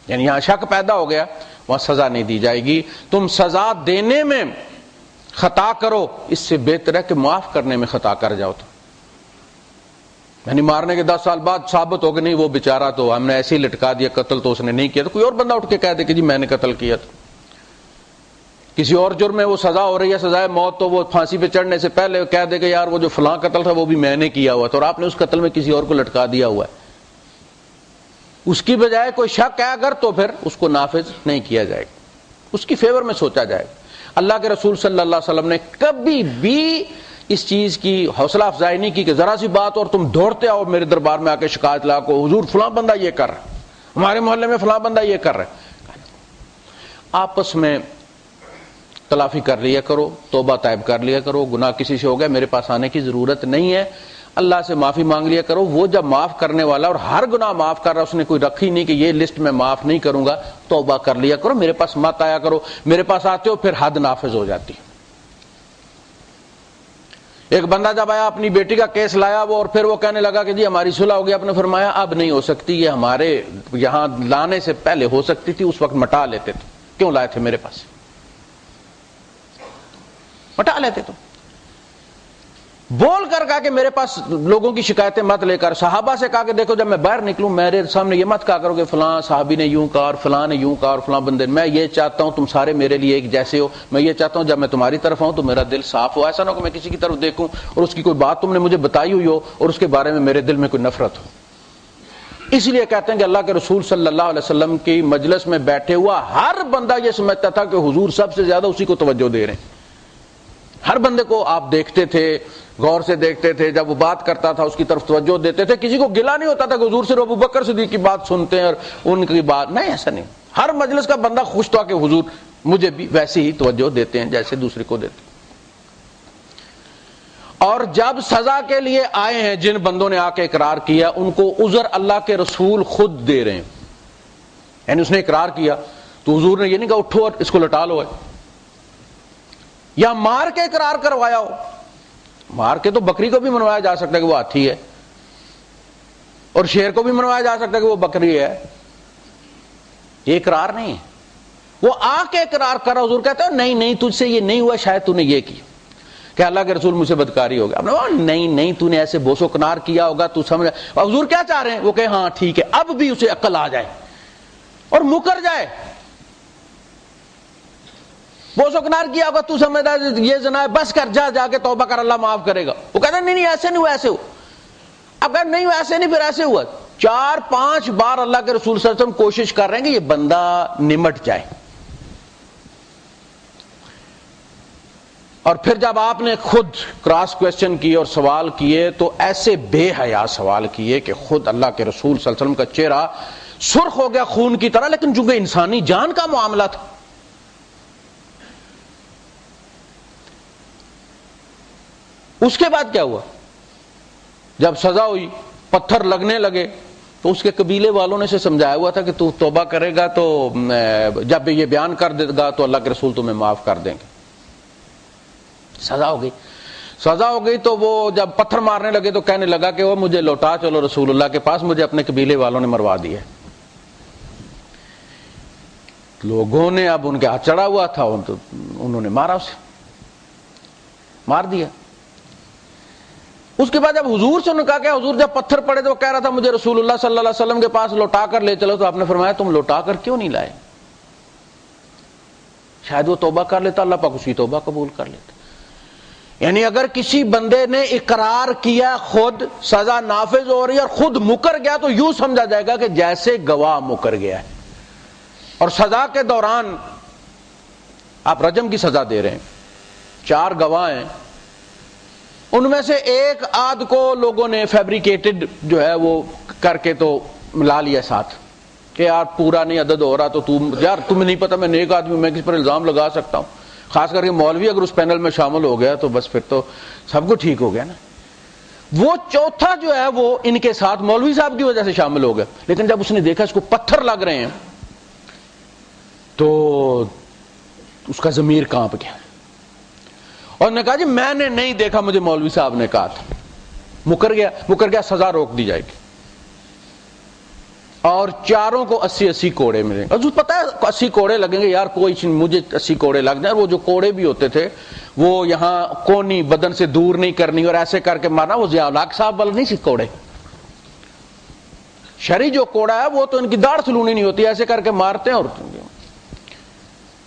یعنی یہاں شک پیدا ہو گیا، وہاں سزا نہیں دی جائے گی. تم سزا دینے میں خطا کرو، اس سے بہتر ہے کہ معاف کرنے میں خطا کر جاؤ. تو یعنی مارنے کے 10 سال بعد ثابت ہو کہ نہیں وہ بیچارہ تو ہم نے ایسے ہی لٹکا دیا، قتل تو اس نے نہیں کیا، تو کوئی اور بندہ اٹھ کے کہہ دے کہ جی میں نے قتل کیا. تو کسی اور جرم میں وہ سزا ہو رہی ہے، سزائے موت، تو وہ پھانسی پہ چڑھنے سے پہلے کہہ دے کہ یار وہ جو فلاں قتل تھا وہ بھی میں نے کیا ہوا تھا، اور آپ نے اس قتل میں کسی اور کو لٹکا دیا ہوا ہے. اس کی بجائے کوئی شک ہے اگر، تو پھر اس کو نافذ نہیں کیا جائے گا، اس کی فیور میں سوچا جائے گا. اللہ کے رسول صلی اللہ علیہ وسلم نے کبھی بھی اس چیز کی حوصلہ افزائی نہیں کی کہ ذرا سی بات اور تم دوڑتے آؤ میرے دربار میں آ کے شکایت لا کو، حضور فلاں بندہ یہ کر رہا ہے، ہمارے محلے میں فلاں بندہ یہ کر رہا ہے. آپس میں تلافی کر لیا کرو، توبہ طائب کر لیا کرو. گناہ کسی سے ہو گیا، میرے پاس آنے کی ضرورت نہیں ہے، اللہ سے معافی مانگ لیا کرو. وہ جب معاف کرنے والا اور ہر گناہ معاف کر رہا، اس نے کوئی رکھی نہیں کہ یہ لسٹ میں معاف نہیں کروں گا. توبہ کر لیا کرو، میرے پاس مت آیا کرو. میرے پاس آتے ہو پھر حد نافذ ہو جاتی. ایک بندہ جب آیا اپنی بیٹی کا کیس لایا وہ، اور پھر وہ کہنے لگا کہ جی ہماری صلح ہو گئی. آپ نے فرمایا اب نہیں ہو سکتی، یہ ہمارے یہاں لانے سے پہلے ہو سکتی تھی، اس وقت مٹا لیتے تھے. کیوں لائے تھے میرے پاس؟ مٹا لیتے تو. بول کر کہا کہ میرے پاس لوگوں کی شکایتیں مت لے کر. صحابہ سے کہا کہ دیکھو جب میں باہر نکلوں میرے سامنے یہ مت کہا کرو کہ فلاں صحابی نے یوں کہا اور فلاں نے یوں کہا اور فلاں بندے. میں یہ چاہتا ہوں تم سارے میرے لیے ایک جیسے ہو. میں یہ چاہتا ہوں جب میں تمہاری طرف آؤں تو میرا دل صاف ہو. ایسا نہ ہو کہ میں کسی کی طرف دیکھوں اور اس کی کوئی بات تم نے مجھے بتائی ہوئی ہو اور اس کے بارے میں میرے دل میں کوئی نفرت ہو. اس لیے کہتے ہیں کہ اللہ کے رسول صلی اللہ علیہ وسلم کی مجلس میں بیٹھے ہوا ہر بندہ یہ سمجھتا تھا کہ حضور سب سے زیادہ اسی کو توجہ دے رہے ہیں. ہر بندے کو آپ دیکھتے تھے، غور سے دیکھتے تھے، جب وہ بات کرتا تھا اس کی طرف توجہ دیتے تھے. کسی کو گلا نہیں ہوتا تھا کہ حضور صرف ابو بکر صدیق کی بات سنتے ہیں اور ان کی بات نہیں. ایسا نہیں. ہر مجلس کا بندہ خوش تھا کہ حضور مجھے بھی ویسے ہی توجہ دیتے ہیں جیسے دوسرے کو دیتے. اور جب سزا کے لیے آئے ہیں جن بندوں نے آ کے اقرار کیا، ان کو عذر اللہ کے رسول خود دے رہے ہیں. یعنی اس نے اقرار کیا تو حضور نے یہ نہیں کہا اٹھو اور اس کو لٹا لو، یا مار کے اقرار کروایا ہو. مار کے تو بکری کو بھی منوایا جا سکتا ہے کہ وہ ہاتھی ہے، اور شیر کو بھی منوایا جا سکتا ہے کہ وہ بکری ہے. یہ اقرار نہیں ہے. وہ آ کے اقرار کر رہا، حضور کہتا ہے نہیں نہیں تجھ سے یہ نہیں ہوا، شاید تو نے یہ کیا کہ اللہ کے رسول مجھ سے بدکاری ہو گیا. آپ نے کہا نہیں نہیں تو نے ایسے بوس و کنار کیا ہوگا، تو سمجھ. اور حضور کیا چاہ رہے ہیں؟ وہ کہ ہاں ٹھیک ہے، اب بھی اسے عقل آ جائے اور مکر جائے. بوس و کنار کیا ہوگا، تو سمجھتا ہے یہ زنا ہے، بس کر، جا جا کے توبہ کر، اللہ معاف کرے گا. وہ کہتا ہے نہیں نہیں ایسے نہیں ہوا، ایسے ہو. اب کہتے نہیں ایسے نہیں، پھر ایسے ہوا. 4-5 بار اللہ کے رسول صلی اللہ علیہ وسلم کوشش کر رہے ہیں کہ یہ بندہ نمٹ جائے. اور پھر جب آپ نے خود کراس کویسچن کیے اور سوال کیے تو ایسے بے حیا سوال کیے کہ خود اللہ کے رسول صلی اللہ علیہ وسلم کا چہرہ سرخ ہو گیا خون کی طرح. لیکن چونکہ انسانی جان کا معاملہ تھا. اس کے بعد کیا ہوا؟ جب سزا ہوئی، پتھر لگنے لگے تو اس کے قبیلے والوں نے اسے سمجھایا ہوا تھا کہ تو توبہ کرے گا تو جب یہ بیان کر دے گا تو اللہ کے رسول تمہیں معاف کر دیں گے. سزا ہو گئی. سزا ہو گئی تو وہ جب پتھر مارنے لگے تو کہنے لگا کہ وہ مجھے لوٹا چلو رسول اللہ کے پاس، مجھے اپنے قبیلے والوں نے مروا دیا. لوگوں نے اب ان کے ہاتھ چڑھا ہوا تھا، انہوں نے مارا، اسے مار دیا. اس کے بعد جب حضور سے انہوں نے کہا کہ حضور جب پتھر پڑے تو وہ کہہ رہا تھا مجھے رسول اللہ صلی اللہ علیہ وسلم کے پاس لوٹا کر لے چلو. تو آپ نے فرمایا تم لوٹا کر کیوں نہیں لائے؟ شاید وہ توبہ کر لیتا، اللہ پاک اس کی توبہ قبول کر لیتا. یعنی اگر کسی بندے نے اقرار کیا، خود سزا نافذ ہو رہی ہے اور خود مکر گیا تو یوں سمجھا جائے گا کہ جیسے گواہ مکر گیا ہے. اور سزا کے دوران آپ رجم کی سزا دے رہے ہیں، 4 گواہ ہیں، ان میں سے ایک آدھ کو لوگوں نے فیبریکیٹڈ جو ہے وہ کر کے تو ملا لیا ساتھ کہ یار پورا نہیں عدد ہو رہا تو یار تمہیں نہیں پتا میں نیک آدمی، میں کس پر الزام لگا سکتا ہوں. خاص کر کے مولوی اگر اس پینل میں شامل ہو گیا تو بس پھر تو سب کو ٹھیک ہو گیا نا. وہ چوتھا جو ہے وہ ان کے ساتھ مولوی صاحب کی وجہ سے شامل ہو گیا، لیکن جب اس نے دیکھا اس کو پتھر لگ رہے ہیں تو اس کا ضمیر کانپ گیا اور نے کہا جی میں نے نہیں دیکھا، مجھے مولوی صاحب نے کہا تھا، مکر گیا، سزا روک دی جائے گی، اور چاروں کو 80 کوڑے ملیں گے۔ پتا ہے 80 کوڑے لگیں گے یار، کوئی مجھے 80 کوڑے لگ جائیں۔ وہ جو کوڑے بھی ہوتے تھے وہ یہاں کونی بدن سے دور نہیں کرنی اور ایسے کر کے مارنا، وہ ضیاء الحق صاحب والا نہیں سی کوڑے۔ شرعی جو کوڑا ہے وہ تو ان کی داڑھ سلونی نہیں ہوتی، ایسے کر کے مارتے ہیں، اور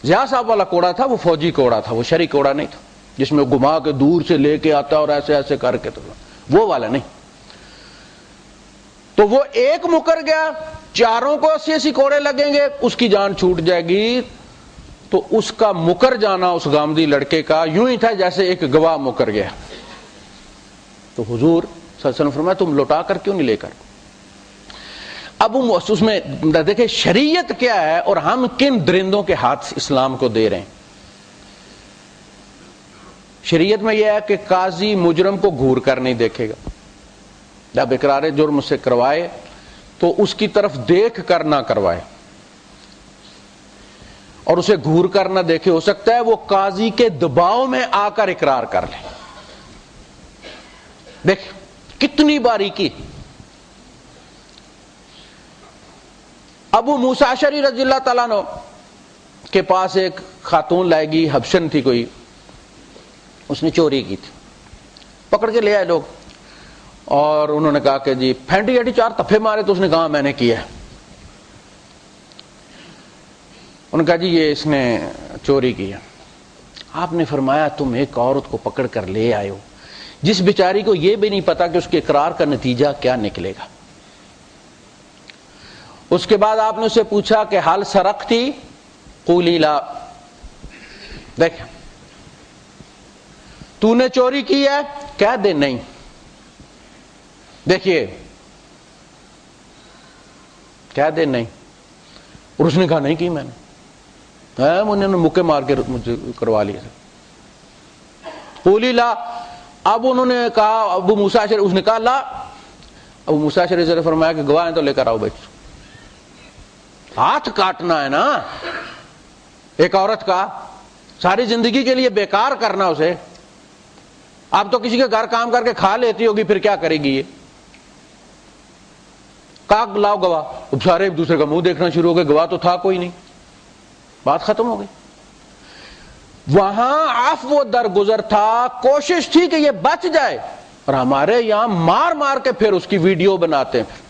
ضیاء صاحب والا کوڑا تھا وہ فوجی کوڑا تھا، وہ شرعی کوڑا نہیں تھا جس میں گھما کے دور سے لے کے آتا اور ایسے ایسے کر کے، تو وہ والا نہیں۔ تو وہ ایک مکر گیا، چاروں کو 80 کوڑے لگیں گے، اس کی جان چھوٹ جائے گی۔ تو اس کا مکر جانا اس غامدی لڑکے کا یوں ہی تھا جیسے ایک گواہ مکر گیا۔ تو حضور صلی اللہ علیہ وسلم فرمایا تم لوٹا کر کیوں نہیں لے کر؟ اب اس میں دیکھیں شریعت کیا ہے اور ہم کن درندوں کے ہاتھ اسلام کو دے رہے ہیں۔ شریعت میں یہ ہے کہ قاضی مجرم کو گھور کر نہیں دیکھے گا، جب اقرار جرم سے کروائے تو اس کی طرف دیکھ کر نہ کروائے اور اسے گھور کر نہ دیکھے۔ ہو سکتا ہے وہ قاضی کے دباؤ میں آ کر اقرار کر لے۔ دیکھ کتنی باریکی۔ ابو موسیٰ اشعری رضی اللہ تعالیٰ عنہ کے پاس ایک خاتون لائے گی، حبشن تھی کوئی، اس نے چوری کی تھی، پکڑ کے لے آئے لوگ، اور انہوں نے کہا کہ جی پھینٹی ہٹی 4 تفے مارے، تو اس نے کہا میں نے کیا ہے۔ انہوں نے کہا جی یہ اس نے چوری کی ہے۔ آپ نے فرمایا تم ایک عورت کو پکڑ کر لے آئے ہو جس بیچاری کو یہ بھی نہیں پتا کہ اس کے اقرار کا نتیجہ کیا نکلے گا۔ اس کے بعد آپ نے اسے پوچھا کہ حل سرقتی قولی لا، دیکھ تو نے چوری کی ہے، کہہ دے نہیں۔ دیکھیے کہہ دے نہیں، اور اس نے کہا نہیں کی میں نے، انہوں نے مکے مار کے مجھے کروا لیا۔ قولی لا، اب انہوں نے کہا ابو موسیٰ اشعری، اس نے کہا لا۔ ابو موسیٰ اشعری نے فرمایا کہ گواہ ہیں تو لے کر آؤ بیٹھ۔ ہاتھ کاٹنا ہے نا ایک عورت کا، ساری زندگی کے لیے بیکار کرنا اسے۔ اب تو کسی کے گھر کام کر کے کھا لیتی ہوگی، پھر کیا کرے گی یہ؟ کاغ لاؤ گواہ، اب سارے ایک دوسرے کا منہ دیکھنا شروع ہو گئے، گواہ تو تھا کوئی نہیں، بات ختم ہو گئی۔ وہاں عفو درگزر تھا، کوشش تھی کہ یہ بچ جائے، اور ہمارے یہاں مار مار کے پھر اس کی ویڈیو بناتے ہیں۔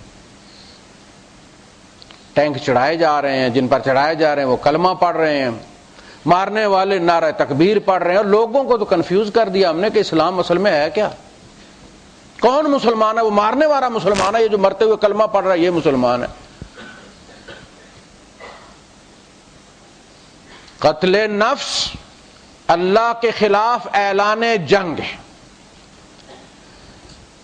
ٹینک چڑھائے جا رہے ہیں، جن پر چڑھائے جا رہے ہیں وہ کلمہ پڑھ رہے ہیں، مارنے والے نعرہ تکبیر پڑھ رہے ہیں، اور لوگوں کو تو کنفیوز کر دیا ہم نے کہ اسلام اصل میں ہے کیا، کون مسلمان ہے؟ وہ مارنے والا مسلمان ہے، یہ جو مرتے ہوئے کلمہ پڑھ رہا ہے یہ مسلمان ہے۔ قتل نفس اللہ کے خلاف اعلان جنگ ہے۔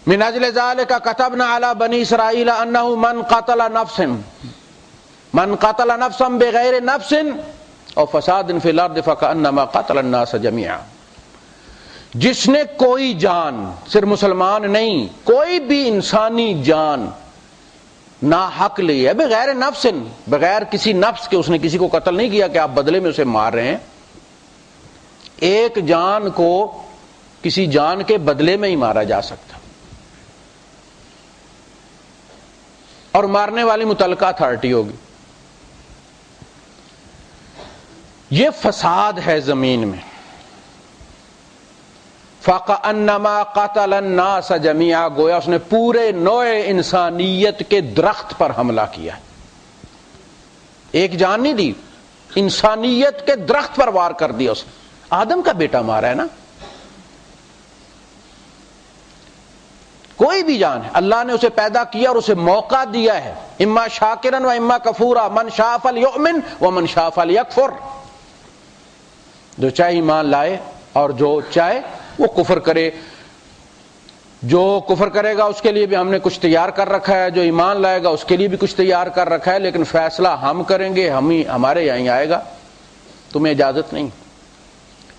من اجل ذلك كتبنا على بني اسرائيل انه من قتل نفسا بغیر نفس اور فساد فی الارض فکأنما قتل الناس جميعا، جس نے کوئی جان، صرف مسلمان نہیں، کوئی بھی انسانی جان ناحق لی ہے، بغیر نفس، بغیر کسی نفس کے، اس نے کسی کو قتل نہیں کیا کہ آپ بدلے میں اسے مار رہے ہیں، ایک جان کو کسی جان کے بدلے میں ہی مارا جا سکتا، اور مارنے والی متعلقہ اتھارٹی ہوگی۔ یہ فساد ہے زمین میں۔ فَكَأَنَّمَا قَتَلَ النَّاسَ جَمِيعًا، گویا اس نے پورے نوع انسانیت کے درخت پر حملہ کیا، ایک جان نہیں دی، انسانیت کے درخت پر وار کر دیا اس نے۔ آدم کا بیٹا مارا ہے نا، کوئی بھی جان ہے، اللہ نے اسے پیدا کیا اور اسے موقع دیا ہے، اما شاکرن و اما کفورا، من شاء فلیؤمن ومن شاء فلیکفر، جو چاہے ایمان لائے اور جو چاہے وہ کفر کرے۔ جو کفر کرے گا اس کے لیے بھی ہم نے کچھ تیار کر رکھا ہے، جو ایمان لائے گا اس کے لیے بھی کچھ تیار کر رکھا ہے، لیکن فیصلہ ہم کریں گے، ہمارے یہیں آئے گا، تمہیں اجازت نہیں۔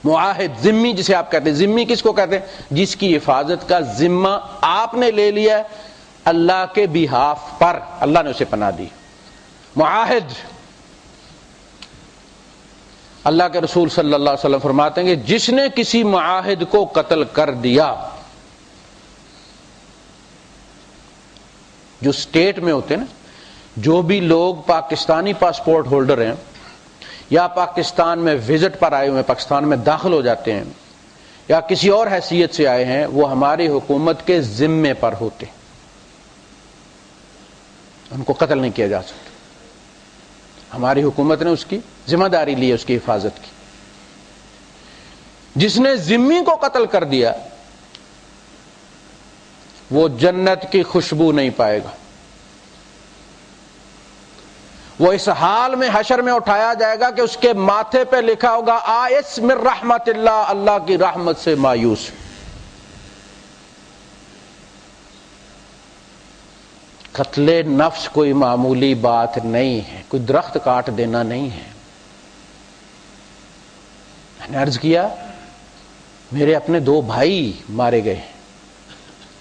معاہد، ذمی جسے آپ کہتے ہیں، ذمی کس کو کہتے ہیں؟ جس کی حفاظت کا ذمہ آپ نے لے لیا ہے اللہ کے بیہاف پر، اللہ نے اسے پناہ دی۔ معاہد، اللہ کے رسول صلی اللہ علیہ وسلم فرماتے ہیں کہ جس نے کسی معاہد کو قتل کر دیا، جو اسٹیٹ میں ہوتے ہیں نا، جو بھی لوگ پاکستانی پاسپورٹ ہولڈر ہیں یا پاکستان میں وزٹ پر آئے ہوئے ہیں، پاکستان میں داخل ہو جاتے ہیں یا کسی اور حیثیت سے آئے ہیں، وہ ہماری حکومت کے ذمے پر ہوتے ہیں، ان کو قتل نہیں کیا جا سکتا۔ ہماری حکومت نے اس کی ذمہ داری لی ہے، اس کی حفاظت کی۔ جس نے ذمی کو قتل کر دیا وہ جنت کی خوشبو نہیں پائے گا، وہ اس حال میں حشر میں اٹھایا جائے گا کہ اس کے ماتھے پہ لکھا ہوگا آئس من رحمت اللہ، اللہ کی رحمت سے مایوس۔ قتل نفس کوئی معمولی بات نہیں ہے، کوئی درخت کاٹ دینا نہیں ہے۔ میں نے عرض کیا میرے اپنے 2 بھائی مارے گئے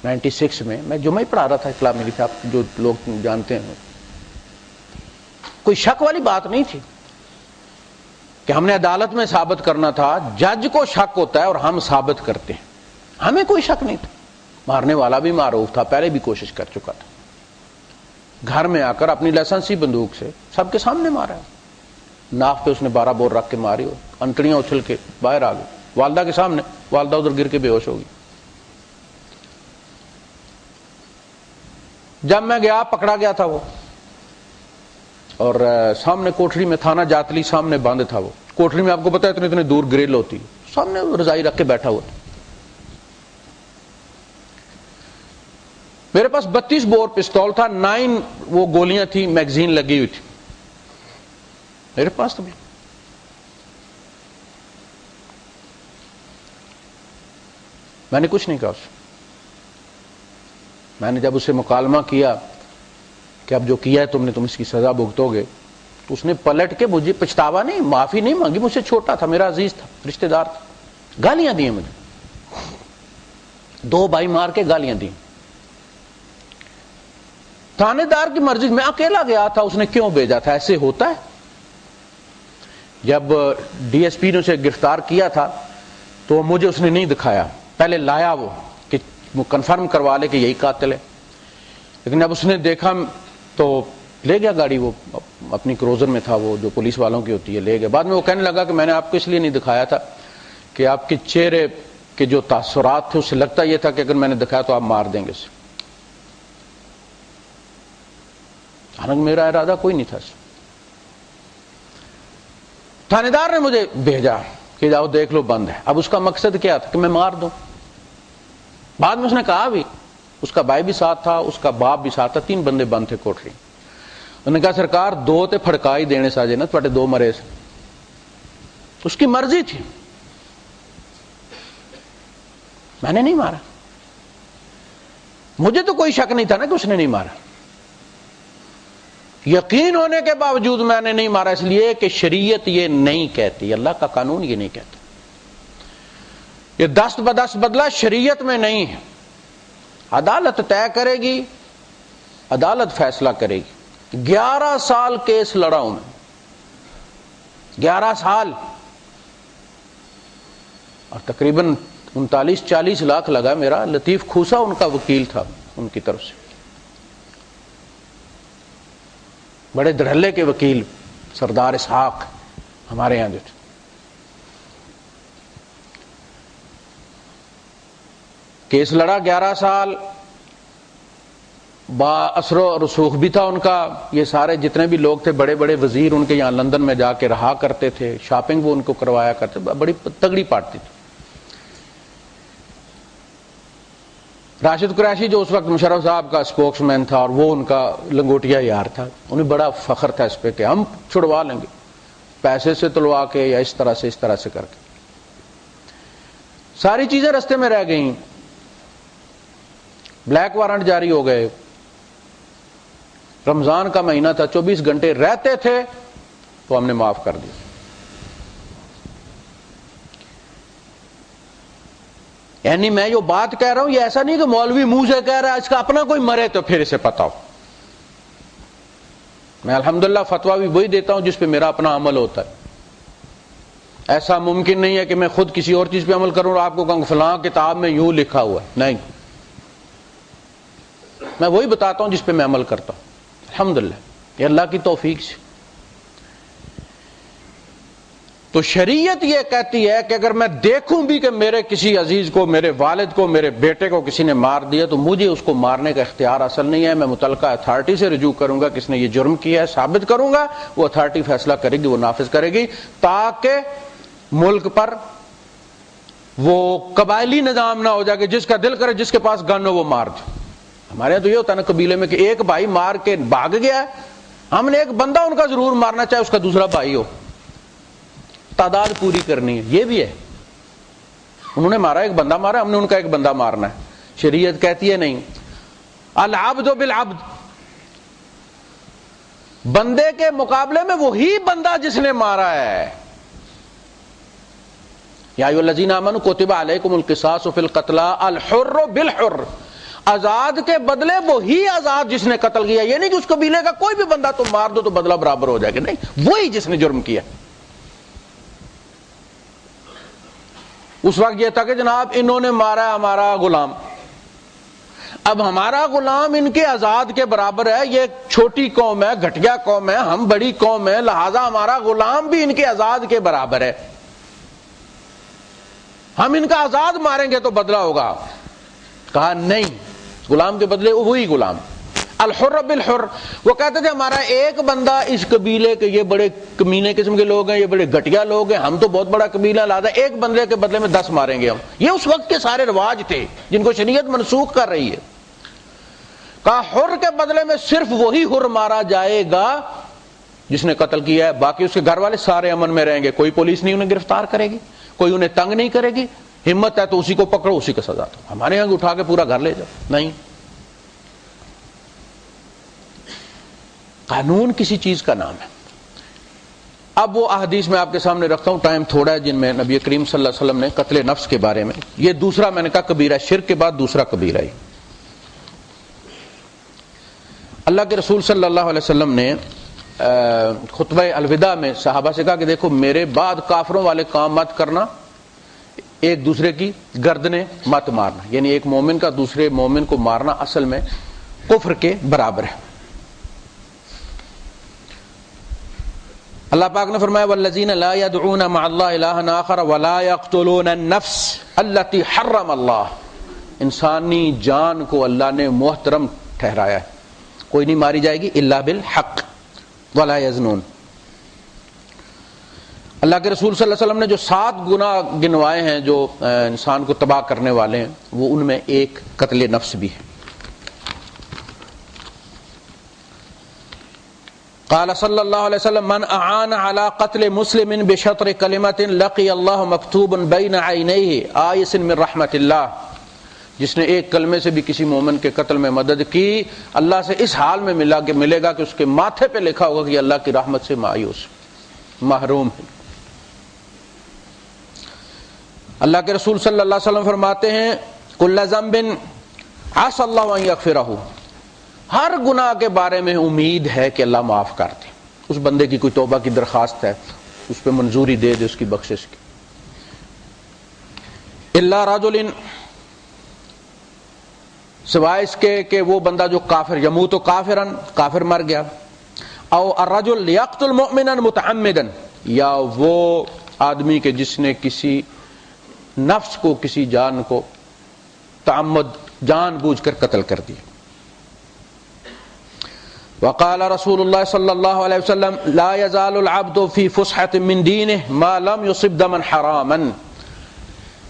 96 میں جمعہ ہی پڑھا رہا تھا اطلاع ملی تھی، آپ جو لوگ جانتے ہیں، کوئی شک والی بات نہیں تھی کہ ہم نے عدالت میں ثابت کرنا تھا۔ جج کو شک ہوتا ہے اور ہم ثابت کرتے ہیں، ہمیں کوئی شک نہیں تھا۔ مارنے والا بھی معروف تھا، پہلے بھی کوشش کر چکا تھا، گھر میں آ کر اپنی لائسنسی بندوق سے سب کے سامنے مارا ہے، ناف پہ اس نے 12 بور رکھ کے ماری اور انتڑیاں اچھل کے باہر آ گئی والدہ کے سامنے، والدہ ادھر گر کے بے ہوش ہو گئی۔ جب میں گیا پکڑا گیا تھا وہ، اور سامنے کوٹری میں تھانہ جاتلی سامنے بند تھا، وہ کوٹری میں آپ کو پتا ہے اتنے دور گریل ہوتی، سامنے رضائی رکھ کے بیٹھا ہوا تھا۔ میرے پاس 32 بور پستول تھا، 9 وہ گولیاں تھیں، میگزین لگی ہوئی تھی میرے پاس۔ تو میں نے کچھ نہیں کہا اسے۔ میں نے جب اسے مکالمہ کیا کہ اب جو کیا ہے تم نے، تم اس کی سزا بھگتو گے، تو اس نے پلٹ کے مجھے پچھتاوا نہیں، معافی نہیں مانگی، مجھ سے چھوٹا تھا، میرا عزیز تھا، رشتہ دار تھا، گالیاں دی مجھے، 2 بھائی مار کے گالیاں دی۔ تھانے دار کی مرضی، میں اکیلا گیا تھا، اس نے کیوں بھیجا تھا؟ ایسے ہوتا ہے؟ جب ڈی ایس پی نے اسے گرفتار کیا تھا تو مجھے اس نے نہیں دکھایا، پہلے لایا وہ کہ وہ کنفرم کروا لے کہ یہی قاتل ہے، لیکن جب اس نے دیکھا تو لے گیا گاڑی، وہ اپنی کروزر میں تھا، وہ جو پولیس والوں کی ہوتی ہے، لے گیا۔ بعد میں وہ کہنے لگا کہ میں نے آپ کو اس لیے نہیں دکھایا تھا کہ آپ کے چہرے کے جو تاثرات تھے اس سے لگتا یہ تھا کہ اگر میں نے دکھایا تو آپ مار دیں گے اسے، حالانکہ میرا ارادہ کوئی نہیں تھا۔ تھانے دار نے مجھے بھیجا کہ جاؤ دیکھ لو بند ہے۔ اب اس کا مقصد کیا تھا کہ میں مار دوں۔ بعد میں اس نے کہا بھی، اس کا بھائی بھی ساتھ تھا، اس کا باپ بھی ساتھ تھا، 3 بندے بند تھے کوٹری۔ انہوں نے کہا سرکار 2 تے پھڑکائی دینے ساجے نا تواڈے 2 مرے سے، اس کی مرضی تھی، میں نے نہیں مارا۔ مجھے تو کوئی شک نہیں تھا نا کہ اس نے نہیں مارا، یقین ہونے کے باوجود میں نے نہیں مارا، اس لیے کہ شریعت یہ نہیں کہتی، اللہ کا قانون یہ نہیں کہتا، یہ دست بدست بدلہ شریعت میں نہیں ہے۔ عدالت طے کرے گی، عدالت فیصلہ کرے گی۔ 11 سال کیس لڑا ہوں میں، 11 سال، اور تقریباً 39-40 لاکھ لگا میرا۔ لطیف کھوسا ان کا وکیل تھا، ان کی طرف سے بڑے دھڑلے کے وکیل، سردار اسحاق ہمارے یہاں جو تھے۔ کیس لڑا 11 سال، با اثر و رسوخ بھی تھا ان کا۔ یہ سارے جتنے بھی لوگ تھے بڑے بڑے وزیر ان کے یہاں لندن میں جا کے رہا کرتے تھے، شاپنگ وہ ان کو کروایا کرتے، بڑی تگڑی پارٹی تھی۔ راشد قریشی جو اس وقت مشرف صاحب کا اسپوکس مین تھا اور وہ ان کا لنگوٹیا یار تھا، انہیں بڑا فخر تھا اس پہ کہ ہم چھڑوا لیں گے، پیسے سے تلوا کے یا اس طرح سے کر کے۔ ساری چیزیں رستے میں رہ گئیں، بلیک وارنٹ جاری ہو گئے، رمضان کا مہینہ تھا، 24 گھنٹے رہتے تھے تو ہم نے معاف کر دیا۔ یعنی میں جو بات کہہ رہا ہوں یہ ایسا نہیں کہ مولوی منہ سے کہہ رہا ہے، اس کا اپنا کوئی مرے تو پھر اسے پتا ہو. میں الحمدللہ فتویٰ بھی وہی دیتا ہوں جس پہ میرا اپنا عمل ہوتا ہے. ایسا ممکن نہیں ہے کہ میں خود کسی اور چیز پہ عمل کروں اور آپ کو کہوں فلاں کتاب میں یوں لکھا ہوا ہے. نہیں، میں وہی بتاتا ہوں جس پہ میں عمل کرتا ہوں. الحمدللہ یہ اللہ کی توفیق سے. تو شریعت یہ کہتی ہے کہ اگر میں دیکھوں بھی کہ میرے کسی عزیز کو، میرے والد کو، میرے بیٹے کو کسی نے مار دیا تو مجھے اس کو مارنے کا اختیار اصل نہیں ہے. میں متعلقہ اتھارٹی سے رجوع کروں گا، کس نے یہ جرم کیا ہے ثابت کروں گا، وہ اتھارٹی فیصلہ کرے گی، وہ نافذ کرے گی، تاکہ ملک پر وہ قبائلی نظام نہ ہو جائے کہ جس کا دل کرے جس کے پاس گن ہو وہ مار دے. ہمارے یہاں تو یہ ہوتا ہے نا قبیلے میں کہ ایک بھائی مار کے بھاگ گیا ہے، ہم نے ایک بندہ ان کا ضرور مارنا، چاہے اس کا دوسرا بھائی ہو، تعداد پوری کرنی ہے. یہ بھی ہے، انہوں نے مارا، ایک بندہ مارا، ہم نے ان کا ایک بندہ مارنا ہے. شریعت کہتی ہے نہیں، العبد بالعبد، بندے کے مقابلے میں وہی بندہ جس نے مارا ہے. یا ایھا الذین آمنوا کتب علیکم القصاص فی القتلی الحر بالحر، آزاد کے بدلے وہی آزاد جس نے قتل کیا. یہ نہیں کہ اس قبیلے کا کوئی بھی بندہ تم مار دو تو بدلہ برابر ہو جائے گا، نہیں، وہی جس نے جرم کیا. اس وقت یہ تھا کہ جناب انہوں نے مارا ہے ہمارا غلام، اب ہمارا غلام ان کے آزاد کے برابر ہے، یہ چھوٹی قوم ہے، گھٹیا قوم ہے، ہم بڑی قوم ہے، لہذا ہمارا غلام بھی ان کے آزاد کے برابر ہے، ہم ان کا آزاد ماریں گے تو بدلہ ہوگا. کہا نہیں، غلام کے بدلے وہی غلام. الحر بالحر، وہ کہتے تھے ہمارا ایک بندہ اس قبیلے کے، یہ بڑے کمینے قسم کے لوگ ہیں، یہ بڑے گھٹیا لوگ ہیں، ہم تو بہت بڑا قبیلہ، لہذا ایک بندے کے بدلے میں 10 ماریں گے ہم. یہ اس وقت کے سارے رواج تھے جن کو شریعت منسوخ کر رہی ہے. کہا حر کے بدلے میں صرف وہی حر مارا جائے گا جس نے قتل کیا ہے، باقی اس کے گھر والے سارے امن میں رہیں گے، کوئی پولیس نہیں انہیں گرفتار کرے گی، کوئی انہیں تنگ نہیں کرے گی، ہمت ہے تو اسی کو پکڑو، اسی کو سزا دو. ہمارے یہاں اٹھا کے پورا گھر لے جاؤ، نہیں. قانون کسی چیز کا نام ہے. اب وہ احادیث میں آپ کے سامنے رکھتا ہوں، ٹائم تھوڑا ہے، جن میں نبی کریم صلی اللہ علیہ وسلم نے قتل نفس کے بارے میں، یہ دوسرا میں نے کہا کبیرہ، شرک کے بعد دوسرا کبیرہ ہے. اللہ کے رسول صلی اللہ علیہ وسلم نے خطبہ الوداع میں صحابہ سے کہا کہ دیکھو میرے بعد کافروں والے کام مت کرنا، ایک دوسرے کی گردنیں مت مارنا، یعنی ایک مومن کا دوسرے مومن کو مارنا اصل میں کفر کے برابر ہے. اللہ پاک نے فرمایا والذین لا يدعون مع اللہ الہا آخر ولا يقتلون النفس التي حرم اللہ، انسانی جان کو اللہ نے محترم ٹھہرایا ہے، کوئی نہیں ماری جائے گی الا بالحق ولا یزنون. اللہ کے رسول صلی اللہ علیہ وسلم نے جو 7 گناہ گنوائے ہیں جو انسان کو تباہ کرنے والے ہیں، وہ ان میں ایک قتل نفس بھی ہے. قال صلی اللہ علیہ وسلم من اعان علی قتل مسلم بشطر کلمۃ لقی اللہ مکتوب بین عینیہ آیس من رحمت اللہ، جس نے ایک کلمے سے بھی کسی مومن کے قتل میں مدد کی، اللہ سے اس حال میں ملے گا کہ اس کے ماتھے پہ لکھا ہوگا کہ اللہ کی رحمت سے مایوس، محروم ہے. اللہ کے رسول صلی اللہ علیہ وسلم فرماتے ہیں کل ذنب عسى اللہ ان یغفرہ، ہر گناہ کے بارے میں امید ہے کہ اللہ معاف کر دے. اس بندے کی کوئی توبہ کی درخواست ہے، اس پہ منظوری دے دے اس کی بخشش کی. الا رجل، سوائے اس کے کہ وہ بندہ جو کافر، یموت کافرا، کافر مر گیا، او الرجل یقتل مؤمنا متعمدا، یا وہ آدمی کے جس نے کسی نفس کو، کسی جان کو تعمد، جان بوجھ کر قتل کر دیا. وقال رسول اللہ صلی اللہ علیہ وسلم لا يزال العبد في فسحة من دينه ما لم يصب دما حراما،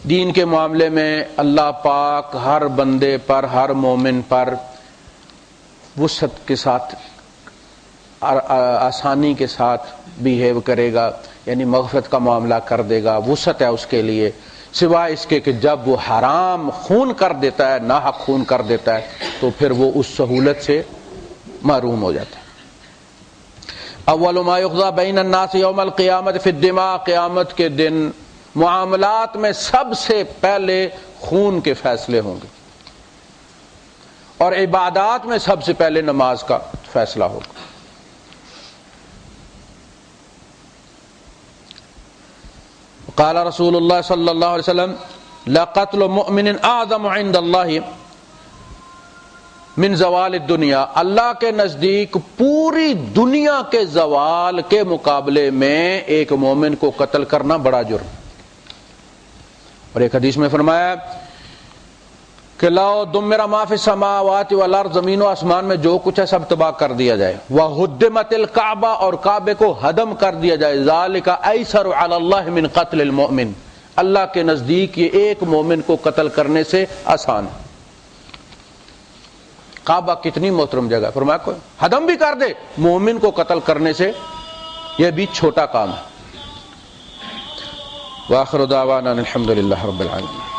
دین کے معاملے میں اللہ پاک ہر بندے پر، ہر مومن پر وسعت کے ساتھ، آسانی کے ساتھ بیہیو کرے گا، یعنی مغفرت کا معاملہ کر دے گا، وسعت ہے اس کے لیے، سوائے اس کے کہ جب وہ حرام خون کر دیتا ہے، ناحق خون کر دیتا ہے، تو پھر وہ اس سہولت سے محروم ہو جاتا ہے. اول ما یقضى بین الناس یوم القیامت فی الدماء، قیامت کے دن معاملات میں سب سے پہلے خون کے فیصلے ہوں گے، اور عبادات میں سب سے پہلے نماز کا فیصلہ ہوگا۔ قال رسول اللہ صلی اللہ علیہ وسلم لقتل مؤمن اعظم عند اللہ من زوال الدنیا، اللہ کے نزدیک پوری دنیا کے زوال کے مقابلے میں ایک مومن کو قتل کرنا بڑا جرم۔ اور ایک حدیث میں فرمایا کہ لو دمر ما فی السماوات والارض، زمین و آسمان میں جو کچھ ہے سب تباہ کر دیا جائے، وہدمت الکعبہ، اور کعبے کو ہدم کر دیا جائے، ذالک ایسر علی اللہ من قتل المؤمن، اللہ کے نزدیک یہ ایک مومن کو قتل کرنے سے آسان ہے۔ کعبہ کتنی محترم جگہ ہے، فرمایا کوئی ہدم بھی کر دے، مومن کو قتل کرنے سے یہ بھی چھوٹا کام ہے۔ وآخر دعوانا الحمد للہ رب العالمین۔